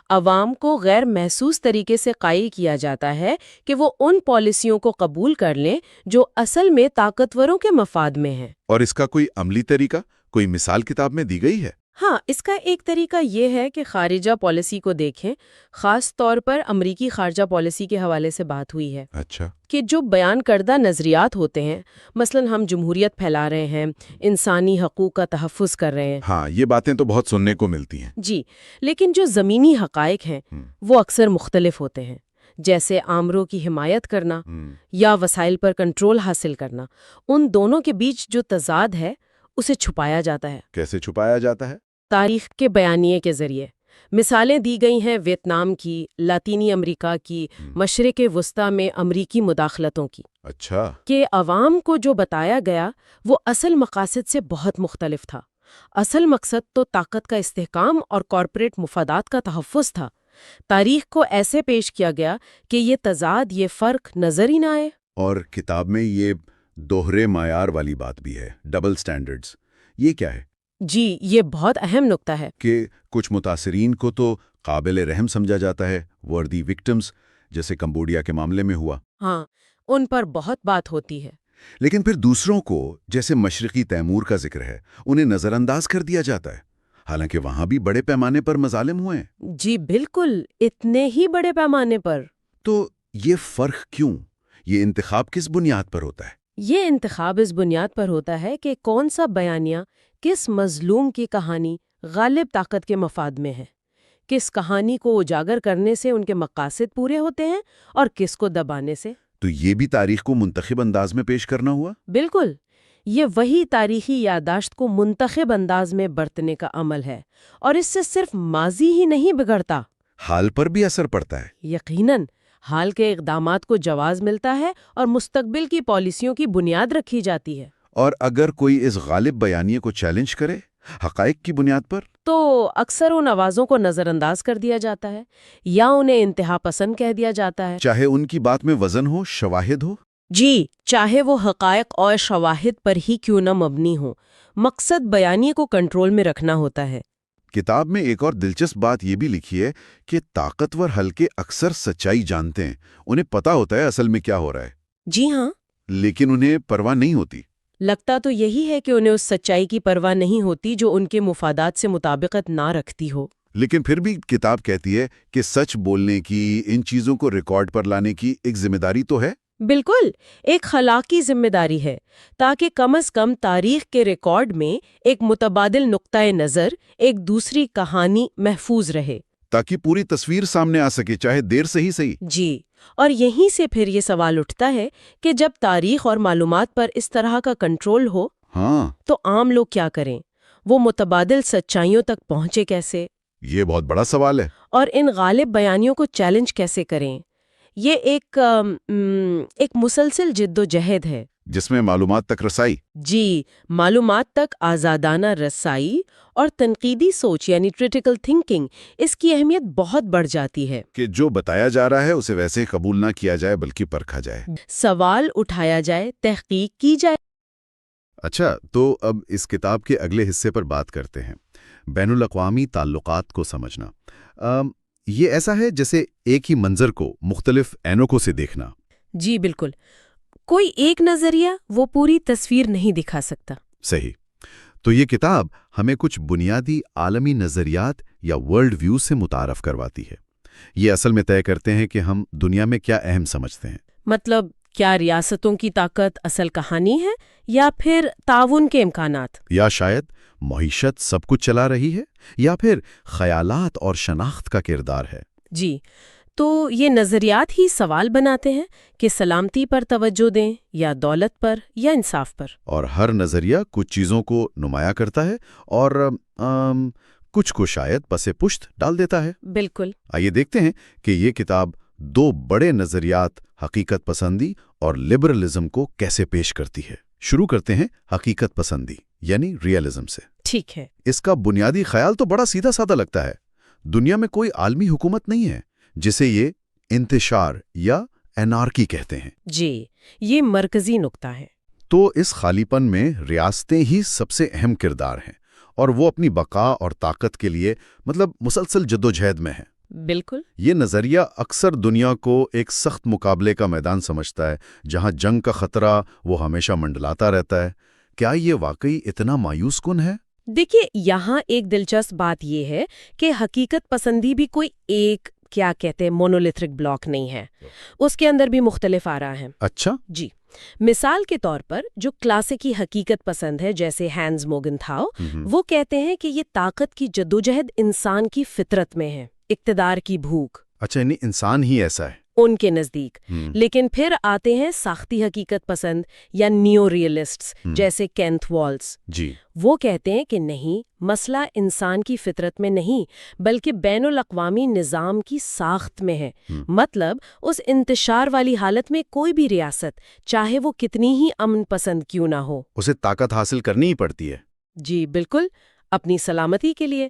عوام کو غیر محسوس طریقے سے قائل کیا جاتا ہے کہ وہ ان پالیسیوں کو قبول کر لیں جو اصل میں طاقتوروں کے مفاد میں ہیں۔ اور اس کا کوئی عملی طریقہ، کوئی مثال کتاب میں دی گئی ہے؟ ہاں، اس کا ایک طریقہ یہ ہے کہ خارجہ پالیسی کو دیکھیں. خاص طور پر امریکی خارجہ پالیسی کے حوالے سے بات ہوئی ہے اچھا. کہ جو بیان کردہ نظریات ہوتے ہیں، مثلا ہم جمہوریت پھیلا رہے ہیں، انسانی حقوق کا تحفظ کر رہے ہیں. ہاں، یہ باتیں تو بہت سننے کو ملتی ہیں. جی، لیکن جو زمینی حقائق ہیں وہ اکثر مختلف ہوتے ہیں، جیسے آمروں کی حمایت کرنا یا وسائل پر کنٹرول حاصل کرنا. ان دونوں کے بیچ جو تضاد ہے اسے چھپایا جاتا ہے. کیسے چھپایا جاتا ہے؟ تاریخ کے بیانیے کے ذریعے. مثالیں دی گئی ہیں ویتنام کی، لاطینی امریکہ کی، مشرق وسطیٰ میں امریکی مداخلتوں کی. اچھا. کہ عوام کو جو بتایا گیا وہ اصل مقاصد سے بہت مختلف تھا. اصل مقصد تو طاقت کا استحکام اور کارپوریٹ مفادات کا تحفظ تھا. تاریخ کو ایسے پیش کیا گیا کہ یہ تضاد، یہ فرق نظر ہی نہ آئے. اور کتاب میں یہ دوہرے معیار والی بات بھی ہے، ڈبل سٹینڈرڈز. یہ کیا ہے؟ جی، یہ بہت اہم نکتہ ہے. کہ کچھ متاثرین کو تو قابل رحم سمجھا جاتا ہے، وردی وکٹمز، جیسے کمبوڈیا کے معاملے میں ہوا. ہاں، ان پر بہت بات ہوتی ہے. لیکن پھر دوسروں کو، جیسے مشرقی تیمور کا ذکر ہے، انہیں نظر انداز کر دیا جاتا ہے، حالانکہ وہاں بھی بڑے پیمانے پر مظالم ہوئے ہیں. جی بالکل، اتنے ہی بڑے پیمانے پر. تو یہ فرق کیوں؟ یہ انتخاب کس بنیاد پر ہوتا ہے؟ یہ انتخاب اس بنیاد پر ہوتا ہے کہ کون سا بیانیہ کس مظلوم کی کہانی غالب طاقت کے مفاد میں ہے، کس کہانی کو اجاگر کرنے سے ان کے مقاصد پورے ہوتے ہیں اور کس کو دبانے سے. تو یہ بھی تاریخ کو منتخب انداز میں پیش کرنا ہوا؟ بالکل، یہ وہی تاریخی یادداشت کو منتخب انداز میں برتنے کا عمل ہے، اور اس سے صرف ماضی ہی نہیں بگڑتا، حال پر بھی اثر پڑتا ہے. یقیناً حال کے اقدامات کو جواز ملتا ہے اور مستقبل کی پالیسیوں کی بنیاد رکھی جاتی ہے. اور اگر کوئی اس غالب بیانیے کو چیلنج کرے حقائق کی بنیاد پر، تو اکثر ان آوازوں کو نظر انداز کر دیا جاتا ہے یا انہیں انتہا پسند کہہ دیا جاتا ہے. چاہے ان کی بات میں وزن ہو، شواہد ہو. جی، چاہے وہ حقائق اور شواہد پر ہی کیوں نہ مبنی ہو، مقصد بیانیے کو کنٹرول میں رکھنا ہوتا ہے. کتاب میں ایک اور دلچسپ بات یہ بھی لکھی ہے کہ طاقتور حلقے اکثر سچائی جانتے ہیں، انہیں پتا ہوتا ہے اصل میں کیا ہو رہا ہے. جی ہاں، لیکن انہیں پرواہ نہیں ہوتی. لگتا تو یہی ہے کہ انہیں اس سچائی کی پرواہ نہیں ہوتی جو ان کے مفادات سے مطابقت نہ رکھتی ہو. لیکن پھر بھی کتاب کہتی ہے کہ سچ بولنے کی، ان چیزوں کو ریکارڈ پر لانے کی ایک ذمہ داری تو ہے. بالکل، ایک خلاقی ذمہ داری ہے، تاکہ کم از کم تاریخ کے ریکارڈ میں ایک متبادل نقطۂ نظر، ایک دوسری کہانی محفوظ رہے، تاکہ پوری تصویر سامنے آ سکے، چاہے دیر سے ہی صحیح. جی، اور یہیں سے پھر یہ سوال اٹھتا ہے کہ جب تاریخ اور معلومات پر اس طرح کا کنٹرول ہو، ہاں، تو عام لوگ کیا کریں؟ وہ متبادل سچائیوں تک پہنچے کیسے؟ یہ بہت بڑا سوال ہے. اور ان غالب بیانیوں کو چیلنج کیسے کریں؟ یہ ایک مسلسل جد و جہد ہے، جس میں معلومات تک رسائی، جی، معلومات تک آزادانہ رسائی اور تنقیدی سوچ یعنی کریٹیکل تھنکنگ، اس کی اہمیت بہت بڑھ جاتی ہے. کہ جو بتایا جا رہا ہے اسے ویسے ہی قبول نہ کیا جائے بلکہ پرکھا جائے، سوال اٹھایا جائے، تحقیق کی جائے. اچھا، تو اب اس کتاب کے اگلے حصے پر بات کرتے ہیں، بین الاقوامی تعلقات کو سمجھنا. یہ ایسا ہے جیسے ایک ہی منظر کو مختلف اینکوں سے دیکھنا. جی بالکل، کوئی ایک نظریہ وہ پوری تصویر نہیں دکھا سکتا. صحیح. تو یہ کتاب ہمیں کچھ بنیادی عالمی نظریات یا ورلڈ ویو سے متعارف کرواتی ہے. یہ اصل میں طے کرتے ہیں کہ ہم دنیا میں کیا اہم سمجھتے ہیں. مطلب کیا ریاستوں کی طاقت اصل کہانی ہے یا پھر تعاون کے امکانات، یا شاید معیشت سب کچھ چلا رہی ہے، یا پھر خیالات اور شناخت کا کردار ہے. جی، تو یہ نظریات ہی سوال بناتے ہیں کہ سلامتی پر توجہ دیں یا دولت پر یا انصاف پر. اور ہر نظریہ کچھ چیزوں کو نمایاں کرتا ہے اور کچھ کو شاید پس پشت ڈال دیتا ہے. بالکل. آئیے دیکھتے ہیں کہ یہ کتاب دو بڑے نظریات، حقیقت پسندی اور لبرلزم کو کیسے پیش کرتی ہے. شروع کرتے ہیں حقیقت پسندی یعنی ریئلزم سے. ٹھیک ہے. اس کا بنیادی خیال تو بڑا سیدھا سادہ لگتا ہے. دنیا میں کوئی عالمی حکومت نہیں ہے جسے یہ انتشار یا انارکی کہتے ہیں. جی، یہ مرکزی نقطہ ہے. تو اس خالی پن میں ریاستیں ہی سب سے اہم کردار ہیں اور وہ اپنی بقا اور طاقت کے لیے مسلسل جدوجہد میں ہیں. بالکل. یہ نظریہ اکثر دنیا کو ایک سخت مقابلے کا میدان سمجھتا ہے جہاں جنگ کا خطرہ وہ ہمیشہ منڈلاتا رہتا ہے. کیا یہ واقعی اتنا مایوس کن ہے؟ دیکھیے یہاں ایک دلچسپ بات یہ ہے کہ حقیقت پسندی بھی کوئی ایک کیا کہتے ہیں مونولیتھرک بلاک نہیں ہے، اس کے اندر بھی مختلف آراء ہیں۔ اچھا، جی، مثال کے طور پر جو کلاسیکی حقیقت پسند ہے جیسے ہینز موگنتھاؤ، وہ کہتے ہیں کہ یہ طاقت کی جدوجہد انسان کی فطرت میں ہے، اقتدار کی بھوک اچھا، یعنی انسان ہی ایسا ہے۔ ان کے نزدیک۔ لیکن پھر آتے ہیں ساختی حقیقت پسند یا نیو ریئلسٹس جیسے کینتھ والز۔ جی، وہ کہتے ہیں کہ نہیں، مسئلہ انسان کی فطرت میں نہیں بلکہ بین الاقوامی نظام کی ساخت میں ہے۔ مطلب اس انتشار والی حالت میں کوئی بھی ریاست چاہے وہ کتنی ہی امن پسند کیوں نہ ہو، اسے طاقت حاصل کرنی ہی پڑتی ہے۔ جی بالکل، اپنی سلامتی کے لیے۔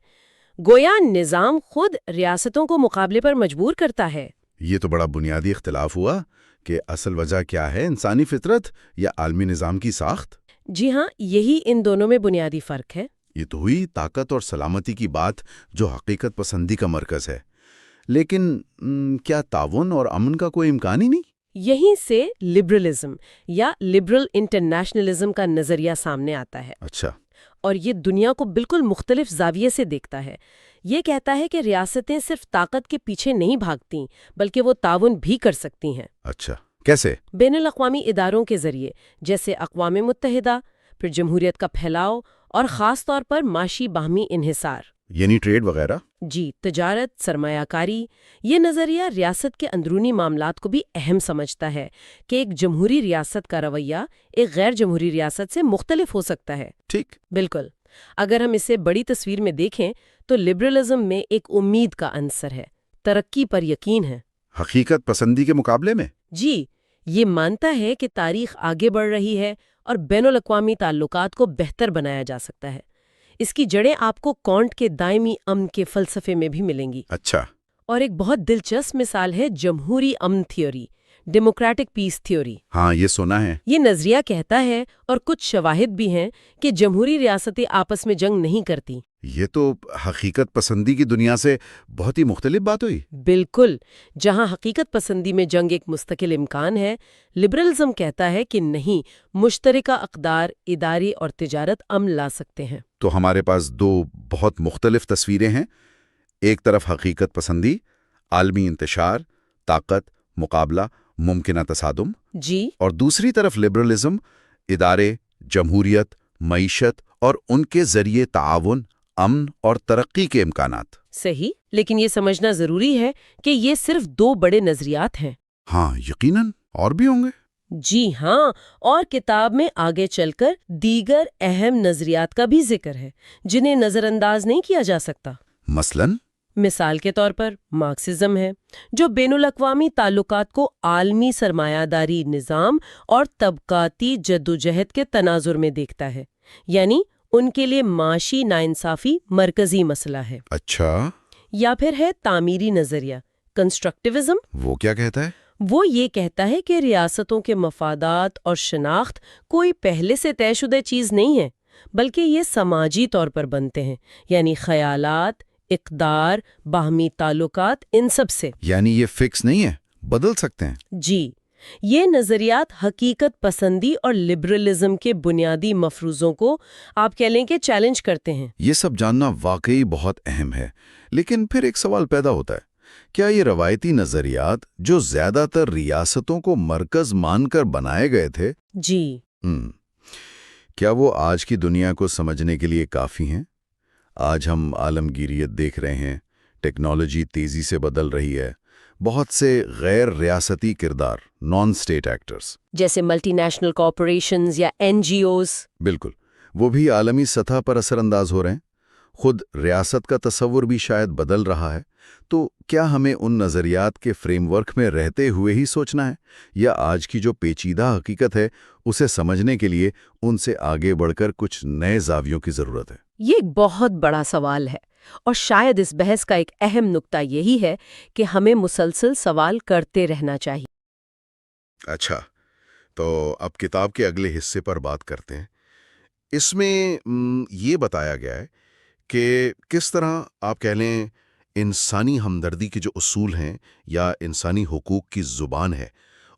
گویا نظام خود ریاستوں کو مقابلے پر مجبور کرتا ہے۔ یہ تو بڑا بنیادی اختلاف ہوا کہ اصل وجہ کیا ہے، انسانی فطرت یا عالمی نظام کی ساخت؟ جی ہاں، یہی ان دونوں میں بنیادی فرق ہے۔ یہ تو ہوئی طاقت اور سلامتی کی بات جو حقیقت پسندی کا مرکز ہے، لیکن کیا تعاون اور امن کا کوئی امکان ہی نہیں؟ یہیں سے لبرلزم یا لبرل انٹرنیشنلزم کا نظریہ سامنے آتا ہے، اچھا، اور یہ دنیا کو بالکل مختلف زاویے سے دیکھتا ہے۔ یہ کہتا ہے کہ ریاستیں صرف طاقت کے پیچھے نہیں بھاگتیں بلکہ وہ تعاون بھی کر سکتی ہیں۔ اچھا، کیسے؟ بین الاقوامی اداروں کے ذریعے جیسے اقوام متحدہ، پھر جمہوریت کا پھیلاؤ اور خاص طور پر معاشی باہمی انحصار، یعنی ٹریڈ وغیرہ؟ جی، تجارت، سرمایہ کاری۔ یہ نظریہ ریاست کے اندرونی معاملات کو بھی اہم سمجھتا ہے کہ ایک جمہوری ریاست کا رویہ ایک غیر جمہوری ریاست سے مختلف ہو سکتا ہے۔ ٹھیک، بالکل۔ اگر ہم اسے بڑی تصویر میں دیکھیں تو لبرلزم میں ایک امید کا عنصر ہے، ترقی پر یقین ہے۔ حقیقت پسندی کے مقابلے میں؟ جی، یہ مانتا ہے کہ تاریخ آگے بڑھ رہی ہے اور بین الاقوامی تعلقات کو بہتر بنایا جا سکتا ہے۔ اس کی جڑیں آپ کو کانٹ کے دائمی امن کے فلسفے میں بھی ملیں گی۔ اچھا، اور ایک بہت دلچسپ مثال ہے جمہوری امن تھیوری، ڈیموکریٹک پیس تھیوری۔ ہاں، یہ سنا ہے۔ یہ نظریہ کہتا ہے، اور کچھ شواہد بھی ہیں، کہ جمہوری ریاستیں آپس میں جنگ نہیں کرتی۔ یہ تو حقیقت پسندی کی دنیا سے بہت ہی مختلف بات ہوئی۔ بالکل، جہاں حقیقت پسندی میں جنگ ایک مستقل امکان ہے، لبرلزم کہتا ہے کہ نہیں، مشترکہ اقدار اداری اور تجارت امن لا سکتے ہیں۔ تو ہمارے پاس دو بہت مختلف تصویریں ہیں، ایک طرف حقیقت پسندی، عالمی انتشار، طاقت، مقابلہ، ممکنہ تصادم، جی، اور دوسری طرف لبرلزم، ادارے، جمہوریت، معیشت اور ان کے ذریعے تعاون، امن اور ترقی کے امکانات۔ صحیح، لیکن یہ سمجھنا ضروری ہے کہ یہ صرف دو بڑے نظریات ہیں۔ ہاں، یقیناً اور بھی ہوں گے۔ جی ہاں، اور کتاب میں آگے چل کر دیگر اہم نظریات کا بھی ذکر ہے جنہیں نظر انداز نہیں کیا جا سکتا۔ مثلاً؟ مثال کے طور پر مارکسزم ہے، جو بین الاقوامی تعلقات کو عالمی سرمایہ داری نظام اور طبقاتی جدوجہد کے تناظر میں دیکھتا ہے، یعنی ان کے لیے معاشی ناانصافی مرکزی مسئلہ ہے۔ اچھا، یا پھر ہے تعمیری نظریہ، کنسٹرکٹیوزم۔ وہ کیا کہتا ہے؟ وہ یہ کہتا ہے کہ ریاستوں کے مفادات اور شناخت کوئی پہلے سے طے شدہ چیز نہیں ہے، بلکہ یہ سماجی طور پر بنتے ہیں، یعنی خیالات، اقدار، باہمی تعلقات، ان سب سے۔ یعنی یہ فکس نہیں ہے، بدل سکتے ہیں۔ جی، یہ نظریات حقیقت پسندی اور لبرلزم کے بنیادی مفروضوں کو آپ کہہ لیں کہ چیلنج کرتے ہیں۔ یہ سب جاننا واقعی بہت اہم ہے، لیکن پھر ایک سوال پیدا ہوتا ہے، کیا یہ روایتی نظریات جو زیادہ تر ریاستوں کو مرکز مان کر بنائے گئے تھے، جی، کیا وہ آج کی دنیا کو سمجھنے کے لیے کافی ہیں؟ آج ہم عالمگیریت دیکھ رہے ہیں، ٹیکنالوجی تیزی سے بدل رہی ہے، بہت سے غیر ریاستی کردار، نان اسٹیٹ ایکٹرز، جیسے ملٹی نیشنل کارپوریشنز یا NGOs، بالکل، وہ بھی عالمی سطح پر اثر انداز ہو رہے ہیں۔ خود ریاست کا تصور بھی شاید بدل رہا ہے۔ تو کیا ہمیں ان نظریات کے فریم ورک میں رہتے ہوئے ہی سوچنا ہے، یا آج کی جو پیچیدہ حقیقت ہے اسے سمجھنے کے لیے ان سے آگے بڑھ کر کچھ نئے زاویوں کی ضرورت ہے؟ یہ ایک بہت بڑا سوال ہے، اور شاید اس بحث کا ایک اہم نقطہ یہی ہے کہ ہمیں مسلسل سوال کرتے رہنا چاہیے۔ اچھا، تو اب کتاب کے اگلے حصے پر بات کرتے ہیں۔ اس میں یہ بتایا گیا ہے کہ کس طرح آپ کہہ لیں انسانی ہمدردی کے جو اصول ہیں یا انسانی حقوق کی زبان ہے،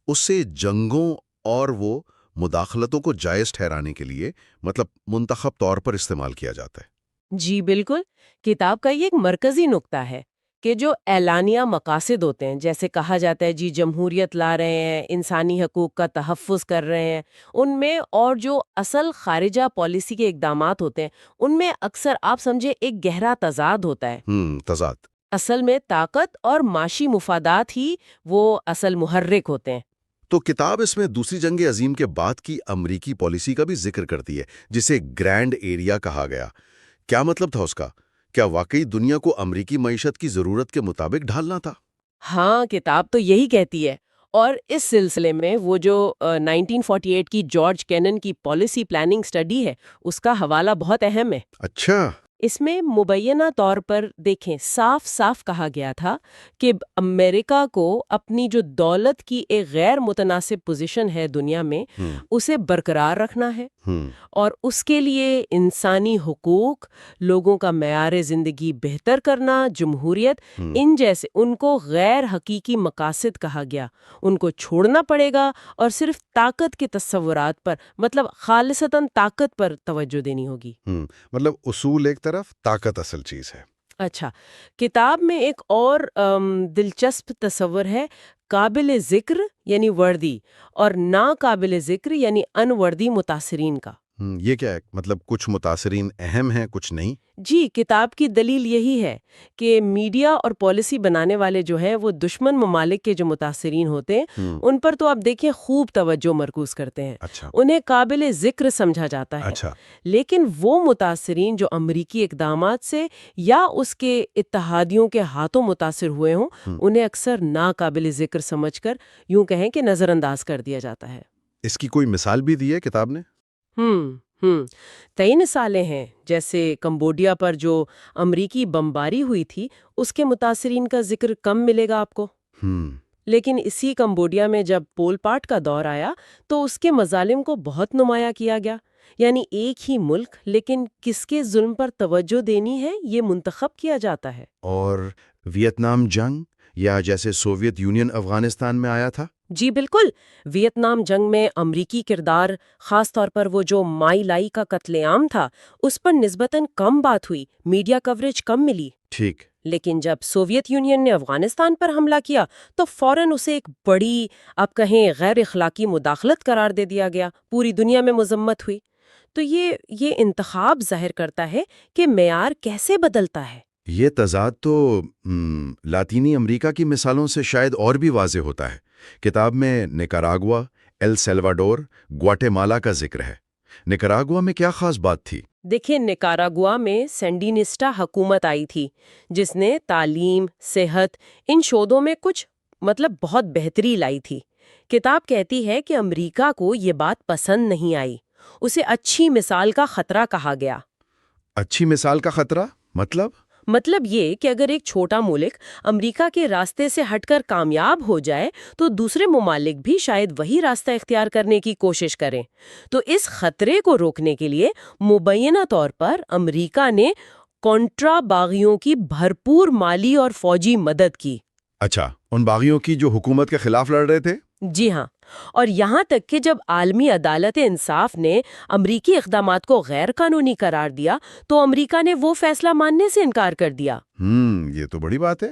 اس سے جنگوں اور وہ مداخلتوں کو جائز ٹھہرانے کے لیے مطلب منتخب طور پر استعمال کیا جاتا ہے۔ جی بالکل، کتاب کا یہ ایک مرکزی نقطہ ہے کہ جو اعلانیہ مقاصد ہوتے ہیں، جیسے کہا جاتا ہے جی جمہوریت لا رہے ہیں، انسانی حقوق کا تحفظ کر رہے ہیں، ان میں اور جو اصل خارجہ پالیسی کے اقدامات ہوتے ہیں ان میں اکثر آپ سمجھے ایک گہرا تضاد ہوتا ہے۔ تضاد۔ اصل میں طاقت اور معاشی مفادات ہی وہ اصل محرک ہوتے ہیں۔ تو کتاب اس میں دوسری جنگ عظیم کے بعد کی امریکی پالیسی کا بھی ذکر کرتی ہے، جسے گرینڈ ایریا کہا گیا۔ کیا مطلب تھا اس کا؟ کیا واقعی دنیا کو امریکی معیشت کی ضرورت کے مطابق ڈھالنا تھا؟ ہاں، کتاب تو یہی کہتی ہے، اور اس سلسلے میں وہ جو 1948 کی جارج کینن کی پالیسی پلاننگ سٹڈی ہے اس کا حوالہ بہت اہم ہے۔ اچھا۔ اس میں مبینہ طور پر دیکھیں صاف صاف کہا گیا تھا کہ امریکہ کو اپنی جو دولت کی ایک غیر متناسب پوزیشن ہے دنیا میں اسے برقرار رکھنا ہے، اور اس کے لیے انسانی حقوق، لوگوں کا معیار زندگی بہتر کرنا، جمہوریت، ان جیسے ان کو غیر حقیقی مقاصد کہا گیا، ان کو چھوڑنا پڑے گا اور صرف طاقت کے تصورات پر مطلب خالصتاً طاقت پر توجہ دینی ہوگی۔ مطلب اصول ایک طرف، طاقت اصل چیز ہے۔ اچھا، کتاب میں ایک اور دلچسپ تصور ہے قابل ذکر یعنی وردی اور ناقابل ذکر یعنی ان وردی متاثرین کا۔ یہ کیا ہے؟ مطلب کچھ متاثرین اہم ہیں، کچھ نہیں؟ جی، کتاب کی دلیل یہی ہے کہ میڈیا اور پالیسی بنانے والے جو ہیں وہ دشمن ممالک کے جو متاثرین ہوتے ہیں ان پر تو آپ دیکھیں خوب توجہ مرکوز کرتے ہیں۔ اچھا۔ انہیں قابل ذکر سمجھا جاتا ہے۔ اچھا۔ لیکن وہ متاثرین جو امریکی اقدامات سے یا اس کے اتحادیوں کے ہاتھوں متاثر ہوئے ہوں انہیں اکثر ناقابل ذکر سمجھ کر یوں کہیں کہ نظر انداز کر دیا جاتا ہے۔ اس کی کوئی مثال بھی دی ہے کتاب نے؟ کئی مثالیں ہیں، جیسے کمبوڈیا پر جو امریکی بمباری ہوئی تھی اس کے متاثرین کا ذکر کم ملے گا آپ کو۔ لیکن اسی کمبوڈیا میں جب پول پاٹ کا دور آیا تو اس کے مظالم کو بہت نمایاں کیا گیا، یعنی ایک ہی ملک لیکن کس کے ظلم پر توجہ دینی ہے یہ منتخب کیا جاتا ہے۔ اور ویتنام جنگ یا جیسے سوویت یونین افغانستان میں آیا تھا؟ جی بالکل، ویتنام جنگ میں امریکی کردار، خاص طور پر وہ جو مائی لائی کا قتل عام تھا، اس پر نسبتاً کم بات ہوئی، میڈیا کوریج کم ملی۔ ٹھیک۔ لیکن جب سوویت یونین نے افغانستان پر حملہ کیا تو فوراً اسے ایک بڑی، آپ کہیں غیر اخلاقی مداخلت قرار دے دیا گیا، پوری دنیا میں مذمت ہوئی۔ تو یہ انتخاب ظاہر کرتا ہے کہ معیار کیسے بدلتا ہے۔ یہ تضاد تو لاطینی امریکہ کی مثالوں سے شاید اور بھی واضح ہوتا ہے۔ کتاب میں نکاراگوا، ایل سیلواڈور، گواٹے-مالا کا ذکر ہے۔ نکاراگوا میں کیا خاص بات تھی؟ دیکھیں، نکاراگوا میں سینڈینسٹا حکومت آئی تھی جس نے تعلیم، صحت، ان شعبوں میں کچھ بہت بہتری لائی تھی۔ کتاب کہتی ہے کہ امریکہ کو یہ بات پسند نہیں آئی، اسے اچھی مثال کا خطرہ کہا گیا۔ اچھی مثال کا خطرہ؟ مطلب یہ کہ اگر ایک چھوٹا ملک امریکہ کے راستے سے ہٹ کر کامیاب ہو جائے تو دوسرے ممالک بھی شاید وہی راستہ اختیار کرنے کی کوشش کریں۔ تو اس خطرے کو روکنے کے لیے مبینہ طور پر امریکہ نے کونٹرا باغیوں کی بھرپور مالی اور فوجی مدد کی۔ اچھا، ان باغیوں کی جو حکومت کے خلاف لڑ رہے تھے؟ جی ہاں، اور یہاں تک کہ جب عالمی عدالت انصاف نے امریکی اقدامات کو غیر قانونی قرار دیا تو امریکہ نے وہ فیصلہ ماننے سے انکار کر دیا۔ یہ تو بڑی بات ہے۔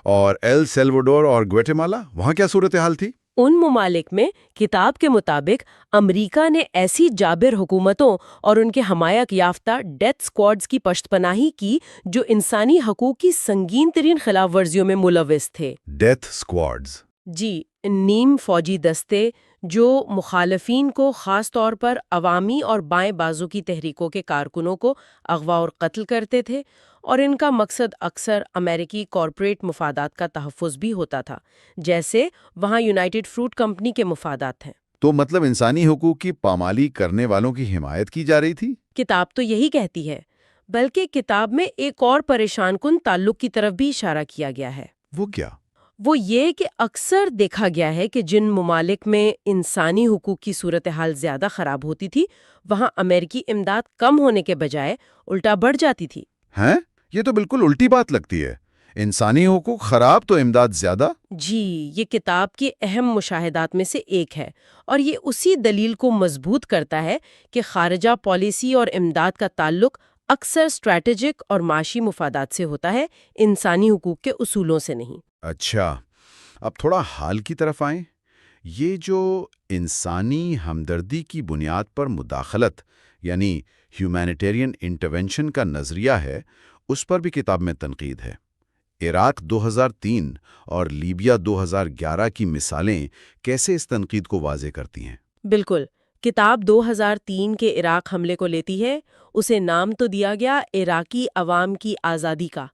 اور ایل سیلواڈور اور گواٹے-مالا، وہاں کیا صورتحال تھی؟ ان ممالک میں کتاب کے مطابق امریکہ نے ایسی جابر حکومتوں اور ان کے حمایت یافتہ ڈیتھ اسکواڈز کی پشت پناہی کی جو انسانی حقوق کی سنگین ترین خلاف ورزیوں میں ملوث تھے۔ Death squads? جی، نیم فوجی دستے جو مخالفین کو، خاص طور پر عوامی اور بائیں بازو کی تحریکوں کے کارکنوں کو اغوا اور قتل کرتے تھے، اور ان کا مقصد اکثر امریکی کارپوریٹ مفادات کا تحفظ بھی ہوتا تھا، جیسے وہاں یونائٹڈ فروٹ کمپنی کے مفادات ہیں۔ تو مطلب انسانی حقوق کی پامالی کرنے والوں کی حمایت کی جا رہی تھی؟ کتاب تو یہی کہتی ہے، بلکہ کتاب میں ایک اور پریشان کن تعلق کی طرف بھی اشارہ کیا گیا ہے۔ وہ کیا؟ وہ یہ کہ اکثر دیکھا گیا ہے کہ جن ممالک میں انسانی حقوق کی صورتحال زیادہ خراب ہوتی تھی وہاں امریکی امداد کم ہونے کے بجائے الٹا بڑھ جاتی تھی۔ ہیں؟ یہ تو بالکل الٹی بات لگتی ہے۔ انسانی حقوق خراب تو امداد زیادہ؟ جی، یہ کتاب کے اہم مشاہدات میں سے ایک ہے، اور یہ اسی دلیل کو مضبوط کرتا ہے کہ خارجہ پالیسی اور امداد کا تعلق اکثر اسٹریٹجک اور معاشی مفادات سے ہوتا ہے، انسانی حقوق کے اصولوں سے نہیں۔ اچھا، اب تھوڑا حال کی طرف آئیں۔ یہ جو انسانی ہمدردی کی بنیاد پر مداخلت یعنی ہیومینیٹیرین انٹرونشن کا نظریہ ہے، اس پر بھی کتاب میں تنقید ہے۔ عراق 2003 اور لیبیا 2011 کی مثالیں کیسے اس تنقید کو واضح کرتی ہیں؟ بالکل، کتاب 2003 کے عراق حملے کو لیتی ہے، اسے نام تو دیا گیا عراقی عوام کی آزادی کا،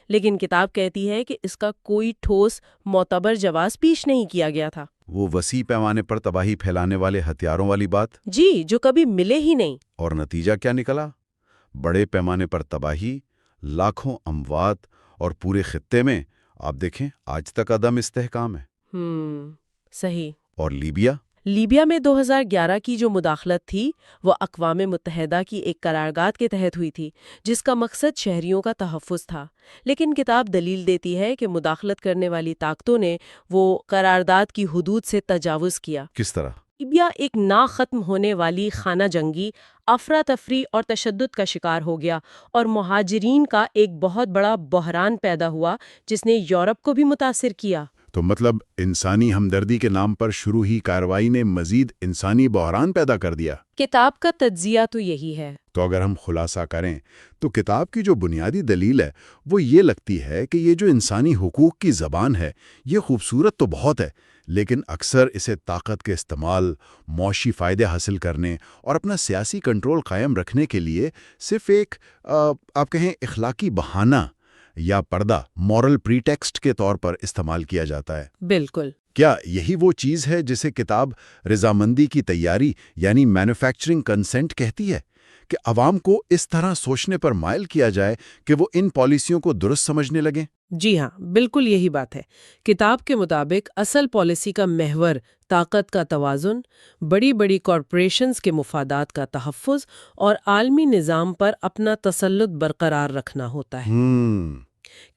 لیکن کتاب کہتی ہے کہ اس کا کوئی ٹھوس معتبر جواز پیش نہیں کیا گیا تھا۔ وہ وسیع پیمانے پر تباہی پھیلانے والے ہتھیاروں والی بات؟ جی، جو کبھی ملے ہی نہیں۔ اور نتیجہ کیا نکلا؟ بڑے پیمانے پر تباہی، لاکھوں اموات، اور پورے خطے میں آپ دیکھیں آج تک عدم استحکام ہے۔ صحیح۔ اور لیبیا؟ لیبیا میں 2011 کی جو مداخلت تھی وہ اقوام متحدہ کی ایک قرارداد کے تحت ہوئی تھی، جس کا مقصد شہریوں کا تحفظ تھا، لیکن کتاب دلیل دیتی ہے کہ مداخلت کرنے والی طاقتوں نے وہ قرارداد کی حدود سے تجاوز کیا۔ کس طرح؟ لیبیا ایک نا ختم ہونے والی خانہ جنگی، افراتفری اور تشدد کا شکار ہو گیا، اور مہاجرین کا ایک بہت بڑا بحران پیدا ہوا جس نے یورپ کو بھی متاثر کیا۔ تو مطلب انسانی ہمدردی کے نام پر شروع ہی کارروائی نے مزید انسانی بحران پیدا کر دیا۔ کتاب کا تجزیہ تو یہی ہے۔ تو اگر ہم خلاصہ کریں تو کتاب کی جو بنیادی دلیل ہے وہ یہ لگتی ہے کہ یہ جو انسانی حقوق کی زبان ہے یہ خوبصورت تو بہت ہے، لیکن اکثر اسے طاقت کے استعمال، معاشی فائدے حاصل کرنے اور اپنا سیاسی کنٹرول قائم رکھنے کے لیے صرف ایک آپ کہیں اخلاقی بہانہ یا پردہ، مورل پریٹیکسٹ کے طور پر استعمال کیا جاتا ہے۔ بالکل۔ کیا یہی وہ چیز ہے جسے کتاب رضامندی کی تیاری یعنی مینوفیکچرنگ کنسنٹ کہتی ہے، کہ عوام کو اس طرح سوچنے پر مائل کیا جائے کہ وہ ان پالیسیوں کو درست سمجھنے لگیں؟ جی ہاں، بالکل یہی بات ہے۔ کتاب کے مطابق اصل پالیسی کا محور طاقت کا توازن، بڑی بڑی کارپوریشنز کے مفادات کا تحفظ اور عالمی نظام پر اپنا تسلط برقرار رکھنا ہوتا ہے۔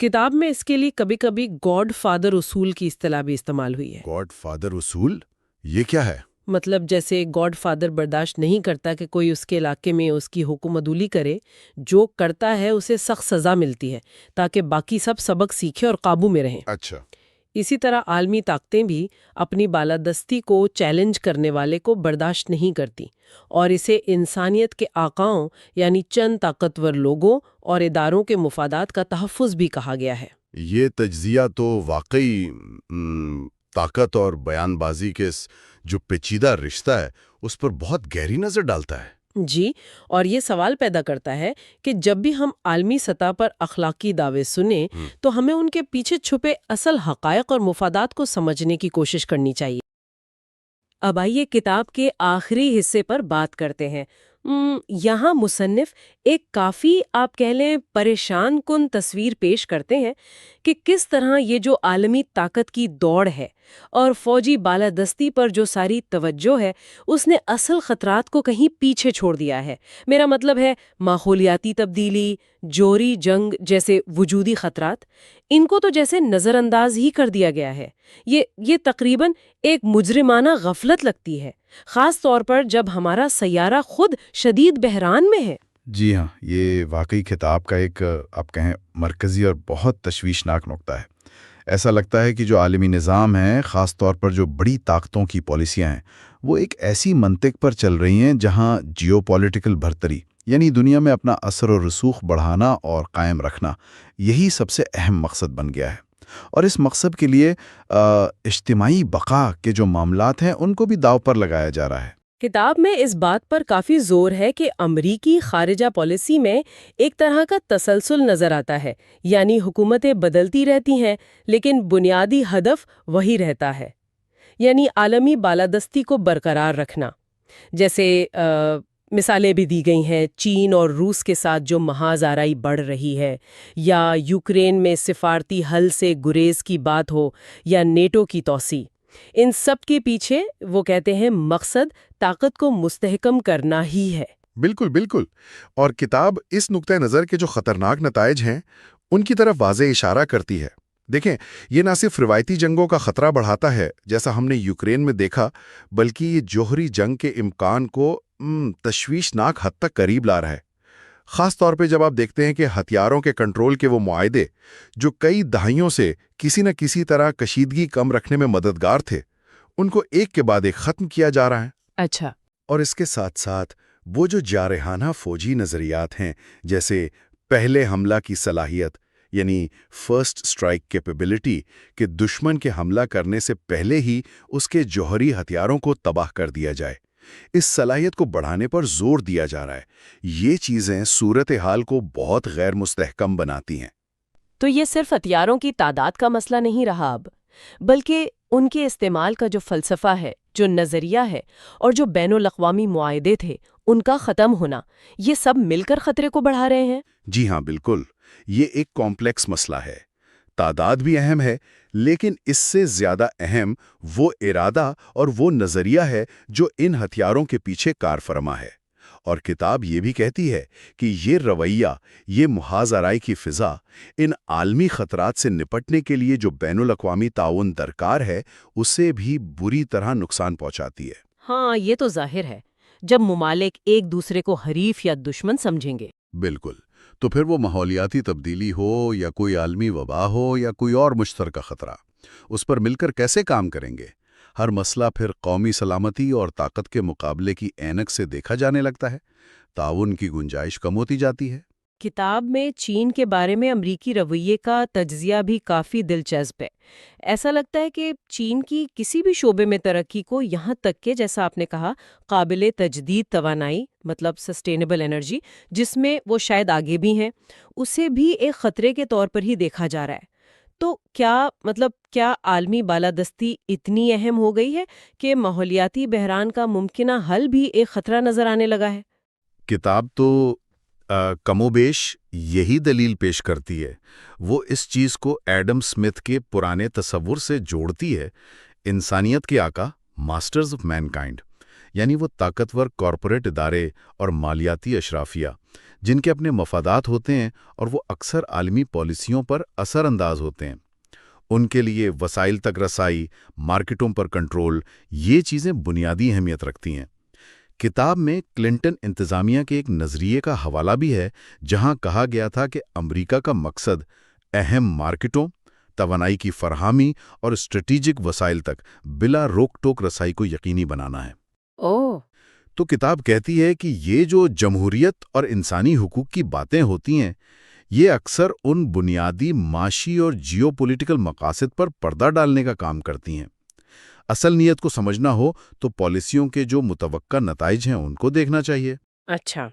کتاب میں اس کے لیے کبھی کبھی گاڈ فادر اصول کی اصطلاح بھی استعمال ہوئی ہے۔ گاڈ فادر اصول؟ یہ کیا ہے؟ مطلب جیسے گاڈ فادر برداشت نہیں کرتا کہ کوئی اس کے علاقے میں اس کی حکم عدولی کرے، جو کرتا ہے اسے سخت سزا ملتی ہے تاکہ باقی سب سبق سیکھیں اور قابو میں رہیں۔ اچھا۔ اسی طرح عالمی طاقتیں بھی اپنی بالادستی کو چیلنج کرنے والے کو برداشت نہیں کرتی، اور اسے انسانیت کے آقاؤں یعنی چند طاقتور لوگوں اور اداروں کے مفادات کا تحفظ بھی کہا گیا ہے۔ یہ تجزیہ تو واقعی طاقت اور بیان بازی کے جو پیچیدہ رشتہ ہے اس پر بہت گہری نظر ڈالتا ہے۔ جی، اور یہ سوال پیدا کرتا ہے کہ جب بھی ہم عالمی سطح پر اخلاقی دعوے سنیں تو ہمیں ان کے پیچھے چھپے اصل حقائق اور مفادات کو سمجھنے کی کوشش کرنی چاہیے۔ اب آئیے کتاب کے آخری حصے پر بات کرتے ہیں۔ یہاں مصنف ایک کافی آپ کہہ لیں پریشان کن تصویر پیش کرتے ہیں کہ کس طرح یہ جو عالمی طاقت کی دوڑ ہے اور فوجی بالادستی پر جو ساری توجہ ہے اس نے اصل خطرات کو کہیں پیچھے چھوڑ دیا ہے۔ میرا مطلب ہے ماحولیاتی تبدیلی، جوہری جنگ جیسے وجودی خطرات، ان کو تو جیسے نظر انداز ہی کر دیا گیا ہے۔ یہ تقریباً ایک مجرمانہ غفلت لگتی ہے، خاص طور پر جب ہمارا سیارہ خود شدید بحران میں ہے۔ جی ہاں، یہ واقعی کتاب کا ایک آپ کہیں مرکزی اور بہت تشویشناک نقطہ ہے۔ ایسا لگتا ہے کہ جو عالمی نظام ہے، خاص طور پر جو بڑی طاقتوں کی پالیسیاں ہیں، وہ ایک ایسی منطق پر چل رہی ہیں جہاں جیو پولیٹیکل برتری یعنی دنیا میں اپنا اثر و رسوخ بڑھانا اور قائم رکھنا، یہی سب سے اہم مقصد بن گیا ہے۔ اور اس مقصد کے لیے اجتماعی بقا کے جو معاملات ہیں ان کو بھی داؤ پر لگایا جا رہا ہے۔ کتاب میں اس بات پر کافی زور ہے کہ امریکی خارجہ پالیسی میں ایک طرح کا تسلسل نظر آتا ہے، یعنی حکومتیں بدلتی رہتی ہیں لیکن بنیادی ہدف وہی رہتا ہے، یعنی عالمی بالادستی کو برقرار رکھنا۔ جیسے مثالیں بھی دی گئی ہیں چین اور روس کے ساتھ جو محاذ آرائی بڑھ رہی ہے، یا یوکرین میں سفارتی حل سے گریز کی بات ہو، یا نیٹو کی توسیع۔ ان سب کے پیچھے وہ کہتے ہیں مقصد طاقت کو مستحکم کرنا ہی ہے۔ بالکل بالکل، اور کتاب اس نقطۂ نظر کے جو خطرناک نتائج ہیں ان کی طرف واضح اشارہ کرتی ہے۔ دیکھیں، یہ نہ صرف روایتی جنگوں کا خطرہ بڑھاتا ہے جیسا ہم نے یوکرین میں دیکھا، بلکہ یہ جوہری جنگ کے امکان کو تشویشناک حد تک قریب لا رہا ہے۔ خاص طور پہ جب آپ دیکھتے ہیں کہ ہتھیاروں کے کنٹرول کے وہ معاہدے جو کئی دہائیوں سے کسی نہ کسی طرح کشیدگی کم رکھنے میں مددگار تھے، ان کو ایک کے بعد ایک ختم کیا جا رہا ہے۔ اچھا۔ اور اس کے ساتھ ساتھ وہ جو جارحانہ فوجی نظریات ہیں، جیسے پہلے حملہ کی صلاحیت، یعنی فرسٹ سٹرائک کیپیبلٹی، کہ دشمن کے حملہ کرنے سے پہلے ہی اس کے جوہری ہتھیاروں کو تباہ کر دیا جائے، اس صلاحیت کو بڑھانے پر زور دیا جا رہا ہے۔ یہ چیزیں صورتحال کو بہت غیر مستحکم بناتی ہیں۔ تو یہ صرف ہتھیاروں کی تعداد کا مسئلہ نہیں رہا اب، بلکہ ان کے استعمال کا جو فلسفہ ہے، جو نظریہ ہے، اور جو بین الاقوامی معاہدے تھے، ان کا ختم ہونا، یہ سب مل کر خطرے کو بڑھا رہے ہیں۔ جی ہاں، بالکل۔ یہ ایک کمپلیکس مسئلہ ہے۔ تعداد بھی اہم ہے، لیکن اس سے زیادہ اہم وہ ارادہ اور وہ نظریہ ہے جو ان ہتھیاروں کے پیچھے کار فرما ہے۔ اور کتاب یہ بھی کہتی ہے کہ یہ رویہ، یہ محاذ آرائی کی فضا، ان عالمی خطرات سے نپٹنے کے لیے جو بین الاقوامی تعاون درکار ہے، اسے بھی بری طرح نقصان پہنچاتی ہے۔ ہاں، یہ تو ظاہر ہے۔ جب ممالک ایک دوسرے کو حریف یا دشمن سمجھیں گے، بالکل، تو پھر وہ ماحولیاتی تبدیلی ہو یا کوئی عالمی وبا ہو یا کوئی اور مشترکہ خطرہ، اس پر مل کر کیسے کام کریں گے؟ ہر مسئلہ پھر قومی سلامتی اور طاقت کے مقابلے کی اینک سے دیکھا جانے لگتا ہے، تعاون کی گنجائش کم ہوتی جاتی ہے۔ کتاب میں چین کے بارے میں امریکی رویے کا تجزیہ بھی کافی دلچسپ ہے۔ ایسا لگتا ہے کہ چین کی کسی بھی شعبے میں ترقی کو، یہاں تک کہ جیسا آپ نے کہا قابل تجدید توانائی، مطلب سسٹینیبل انرجی، جس میں وہ شاید آگے بھی ہیں، اسے بھی ایک خطرے کے طور پر ہی دیکھا جا رہا ہے۔ تو کیا عالمی بالادستی اتنی اہم ہو گئی ہے کہ ماحولیاتی بحران کا ممکنہ حل بھی ایک خطرہ نظر آنے لگا ہے؟ کتاب تو کم و بیش یہی دلیل پیش کرتی ہے۔ وہ اس چیز کو ایڈم سمتھ کے پرانے تصور سے جوڑتی ہے، انسانیت کے آقا، ماسٹرز آف مینکائنڈ، یعنی وہ طاقتور کارپوریٹ ادارے اور مالیاتی اشرافیہ جن کے اپنے مفادات ہوتے ہیں اور وہ اکثر عالمی پالیسیوں پر اثر انداز ہوتے ہیں۔ ان کے لیے وسائل تک رسائی، مارکیٹوں پر کنٹرول، یہ چیزیں بنیادی اہمیت رکھتی ہیں۔ کتاب میں کلنٹن انتظامیہ کے ایک نظریے کا حوالہ بھی ہے، جہاں کہا گیا تھا کہ امریکہ کا مقصد اہم مارکیٹوں، توانائی کی فراہمی اور اسٹریٹجک وسائل تک بلا روک ٹوک رسائی کو یقینی بنانا ہے۔ تو کتاب کہتی ہے کہ یہ جو جمہوریت اور انسانی حقوق کی باتیں ہوتی ہیں، یہ اکثر ان بنیادی معاشی اور جیو پولیٹیکل مقاصد پر پردہ ڈالنے کا کام کرتی ہیں۔ اصل نیت کو سمجھنا ہو تو پالیسیوں کے جو متوقع نتائج ہیں ان کو دیکھنا چاہیے۔ اچھا،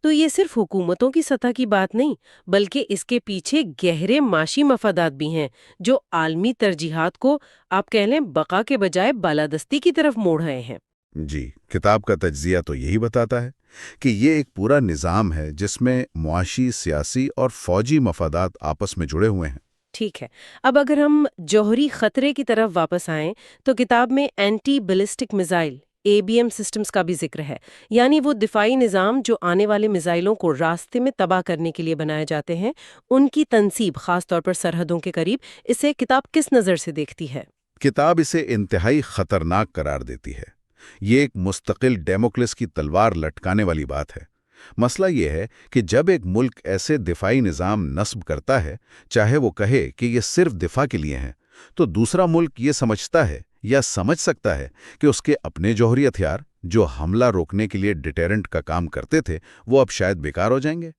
تو یہ صرف حکومتوں کی سطح کی بات نہیں، بلکہ اس کے پیچھے گہرے معاشی مفادات بھی ہیں جو عالمی ترجیحات کو، آپ کہہ لیں، بقا کے بجائے بالادستی کی طرف موڑ رہے ہیں۔ جی، کتاب کا تجزیہ تو یہی بتاتا ہے کہ یہ ایک پورا نظام ہے جس میں معاشی، سیاسی اور فوجی مفادات آپس میں جڑے ہوئے ہیں۔ ٹھیک ہے، اب اگر ہم جوہری خطرے کی طرف واپس آئیں تو کتاب میں anti ballistic missile ABM systems کا بھی ذکر ہے، یعنی وہ دفاعی نظام جو آنے والے میزائلوں کو راستے میں تباہ کرنے کے لیے بنائے جاتے ہیں، ان کی تنصیب خاص طور پر سرحدوں کے قریب، اسے کتاب کس نظر سے دیکھتی ہے؟ کتاب اسے انتہائی خطرناک قرار دیتی ہے۔ یہ ایک مستقل ڈیموکلس کی تلوار لٹکانے والی بات ہے۔ مسئلہ یہ ہے کہ جب ایک ملک ایسے دفاعی نظام نصب کرتا ہے، چاہے وہ کہے کہ یہ صرف دفاع کے لیے ہیں، تو دوسرا ملک یہ سمجھتا ہے یا سمجھ سکتا ہے کہ اس کے اپنے جوہری ہتھیار جو حملہ روکنے کے لیے ڈیٹرنٹ کا کام کرتے تھے، وہ اب شاید بیکار ہو جائیں گے۔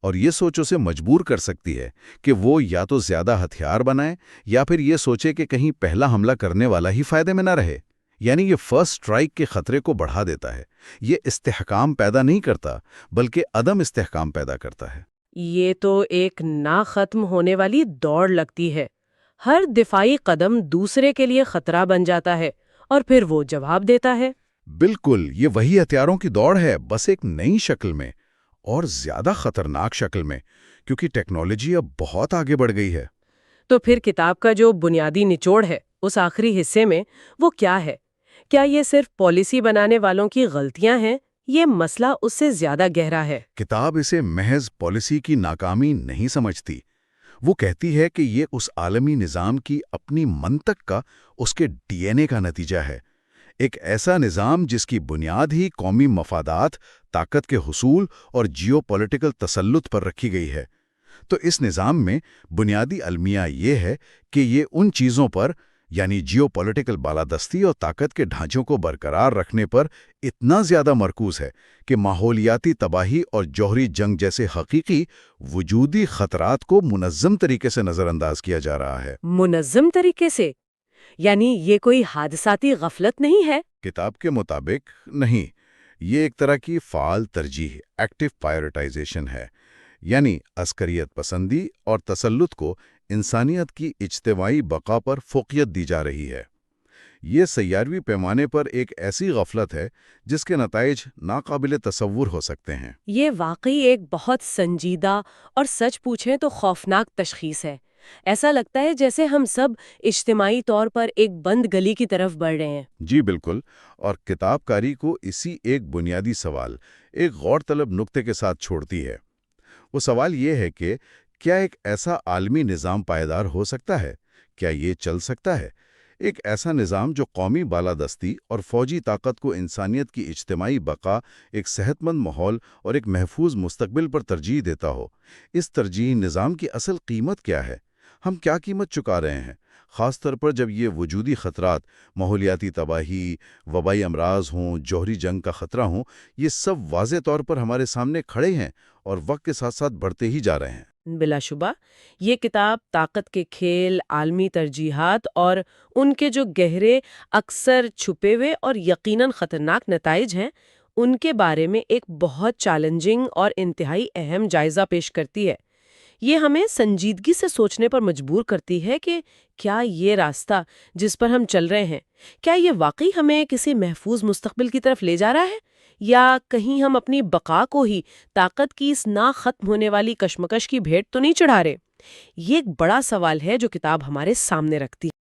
اور یہ سوچ اسے مجبور کر سکتی ہے کہ وہ یا تو زیادہ ہتھیار بنائے یا پھر یہ سوچے کہ کہیں پہلا حملہ کرنے والا ہی فائدے میں نہ رہے۔ یعنی یہ فرسٹ سٹرائک کے خطرے کو بڑھا دیتا ہے۔ یہ استحکام پیدا نہیں کرتا، بلکہ عدم استحکام پیدا کرتا ہے۔ یہ تو ایک نہ ختم ہونے والی دوڑ لگتی ہے۔ ہر دفاعی قدم دوسرے کے لیے خطرہ بن جاتا ہے اور پھر وہ جواب دیتا ہے۔ بالکل، یہ وہی ہتھیاروں کی دوڑ ہے، بس ایک نئی شکل میں اور زیادہ خطرناک شکل میں، کیونکہ ٹیکنالوجی اب بہت آگے بڑھ گئی ہے۔ تو پھر کتاب کا جو بنیادی نچوڑ ہے اس آخری حصے میں، وہ کیا ہے؟ کیا یہ صرف پالیسی بنانے والوں کی غلطیاں ہیں یہ مسئلہ اس سے زیادہ گہرا ہے۔ کتاب اسے محض پالیسی کی ناکامی نہیں سمجھتی، وہ کہتی ہے کہ یہ اس عالمی نظام کی اپنی منطق کا، اس کے ڈی این اے کا نتیجہ ہے، ایک ایسا نظام جس کی بنیاد ہی قومی مفادات، طاقت کے حصول اور جیو پولیٹیکل تسلط پر رکھی گئی ہے۔ تو اس نظام میں بنیادی المیہ یہ ہے کہ یہ ان چیزوں پر، یعنی جیو پولیٹیکل بالادستی اور طاقت کے ڈھانچوں کو برقرار رکھنے پر اتنا زیادہ مرکوز ہے کہ ماحولیاتی تباہی اور جوہری جنگ جیسے حقیقی وجودی خطرات کو منظم طریقے سے نظر انداز کیا جا رہا ہے۔ منظم طریقے سے؟ یعنی یہ کوئی حادثاتی غفلت نہیں ہے؟ کتاب کے مطابق نہیں، یہ ایک طرح کی فعال ترجیح، ایکٹیو پائرٹائزیشن ہے، یعنی عسکریت پسندی اور تسلط کو انسانیت کی اجتماعی بقا پر فوقیت دی جا رہی ہے۔ یہ سیاروی پیمانے پر ایک ایسی غفلت ہے جس کے نتائج ناقابل تصور ہو سکتے ہیں۔ یہ واقعی ایک بہت سنجیدہ اور سچ پوچھیں تو خوفناک تشخیص ہے۔ ایسا لگتا ہے جیسے ہم سب اجتماعی طور پر ایک بند گلی کی طرف بڑھ رہے ہیں۔ جی بالکل، اور کتاب کاری کو اسی ایک بنیادی سوال، ایک غور طلب نقطے کے ساتھ چھوڑتی ہے۔ وہ سوال یہ ہے کہ کیا ایک ایسا عالمی نظام پائیدار ہو سکتا ہے؟ کیا یہ چل سکتا ہے؟ ایک ایسا نظام جو قومی بالادستی اور فوجی طاقت کو انسانیت کی اجتماعی بقا، ایک صحت مند ماحول اور ایک محفوظ مستقبل پر ترجیح دیتا ہو۔ اس ترجیحی نظام کی اصل قیمت کیا ہے؟ ہم کیا قیمت چکا رہے ہیں؟ خاص طور پر جب یہ وجودی خطرات، ماحولیاتی تباہی، وبائی امراض ہوں، جوہری جنگ کا خطرہ ہوں، یہ سب واضح طور پر ہمارے سامنے کھڑے ہیں اور وقت کے ساتھ ساتھ بڑھتے ہی جا رہے ہیں۔ بلا شبہ یہ کتاب طاقت کے کھیل، عالمی ترجیحات اور ان کے جو گہرے، اکثر چھپے ہوئے اور یقیناً خطرناک نتائج ہیں، ان کے بارے میں ایک بہت چیلنجنگ اور انتہائی اہم جائزہ پیش کرتی ہے۔ یہ ہمیں سنجیدگی سے سوچنے پر مجبور کرتی ہے کہ کیا یہ راستہ جس پر ہم چل رہے ہیں، کیا یہ واقعی ہمیں کسی محفوظ مستقبل کی طرف لے جا رہا ہے، یا کہیں ہم اپنی بقا کو ہی طاقت کی اس نہ ختم ہونے والی کشمکش کی بھیٹ تو نہیں چڑھا رہے؟ یہ ایک بڑا سوال ہے جو کتاب ہمارے سامنے رکھتی ہے۔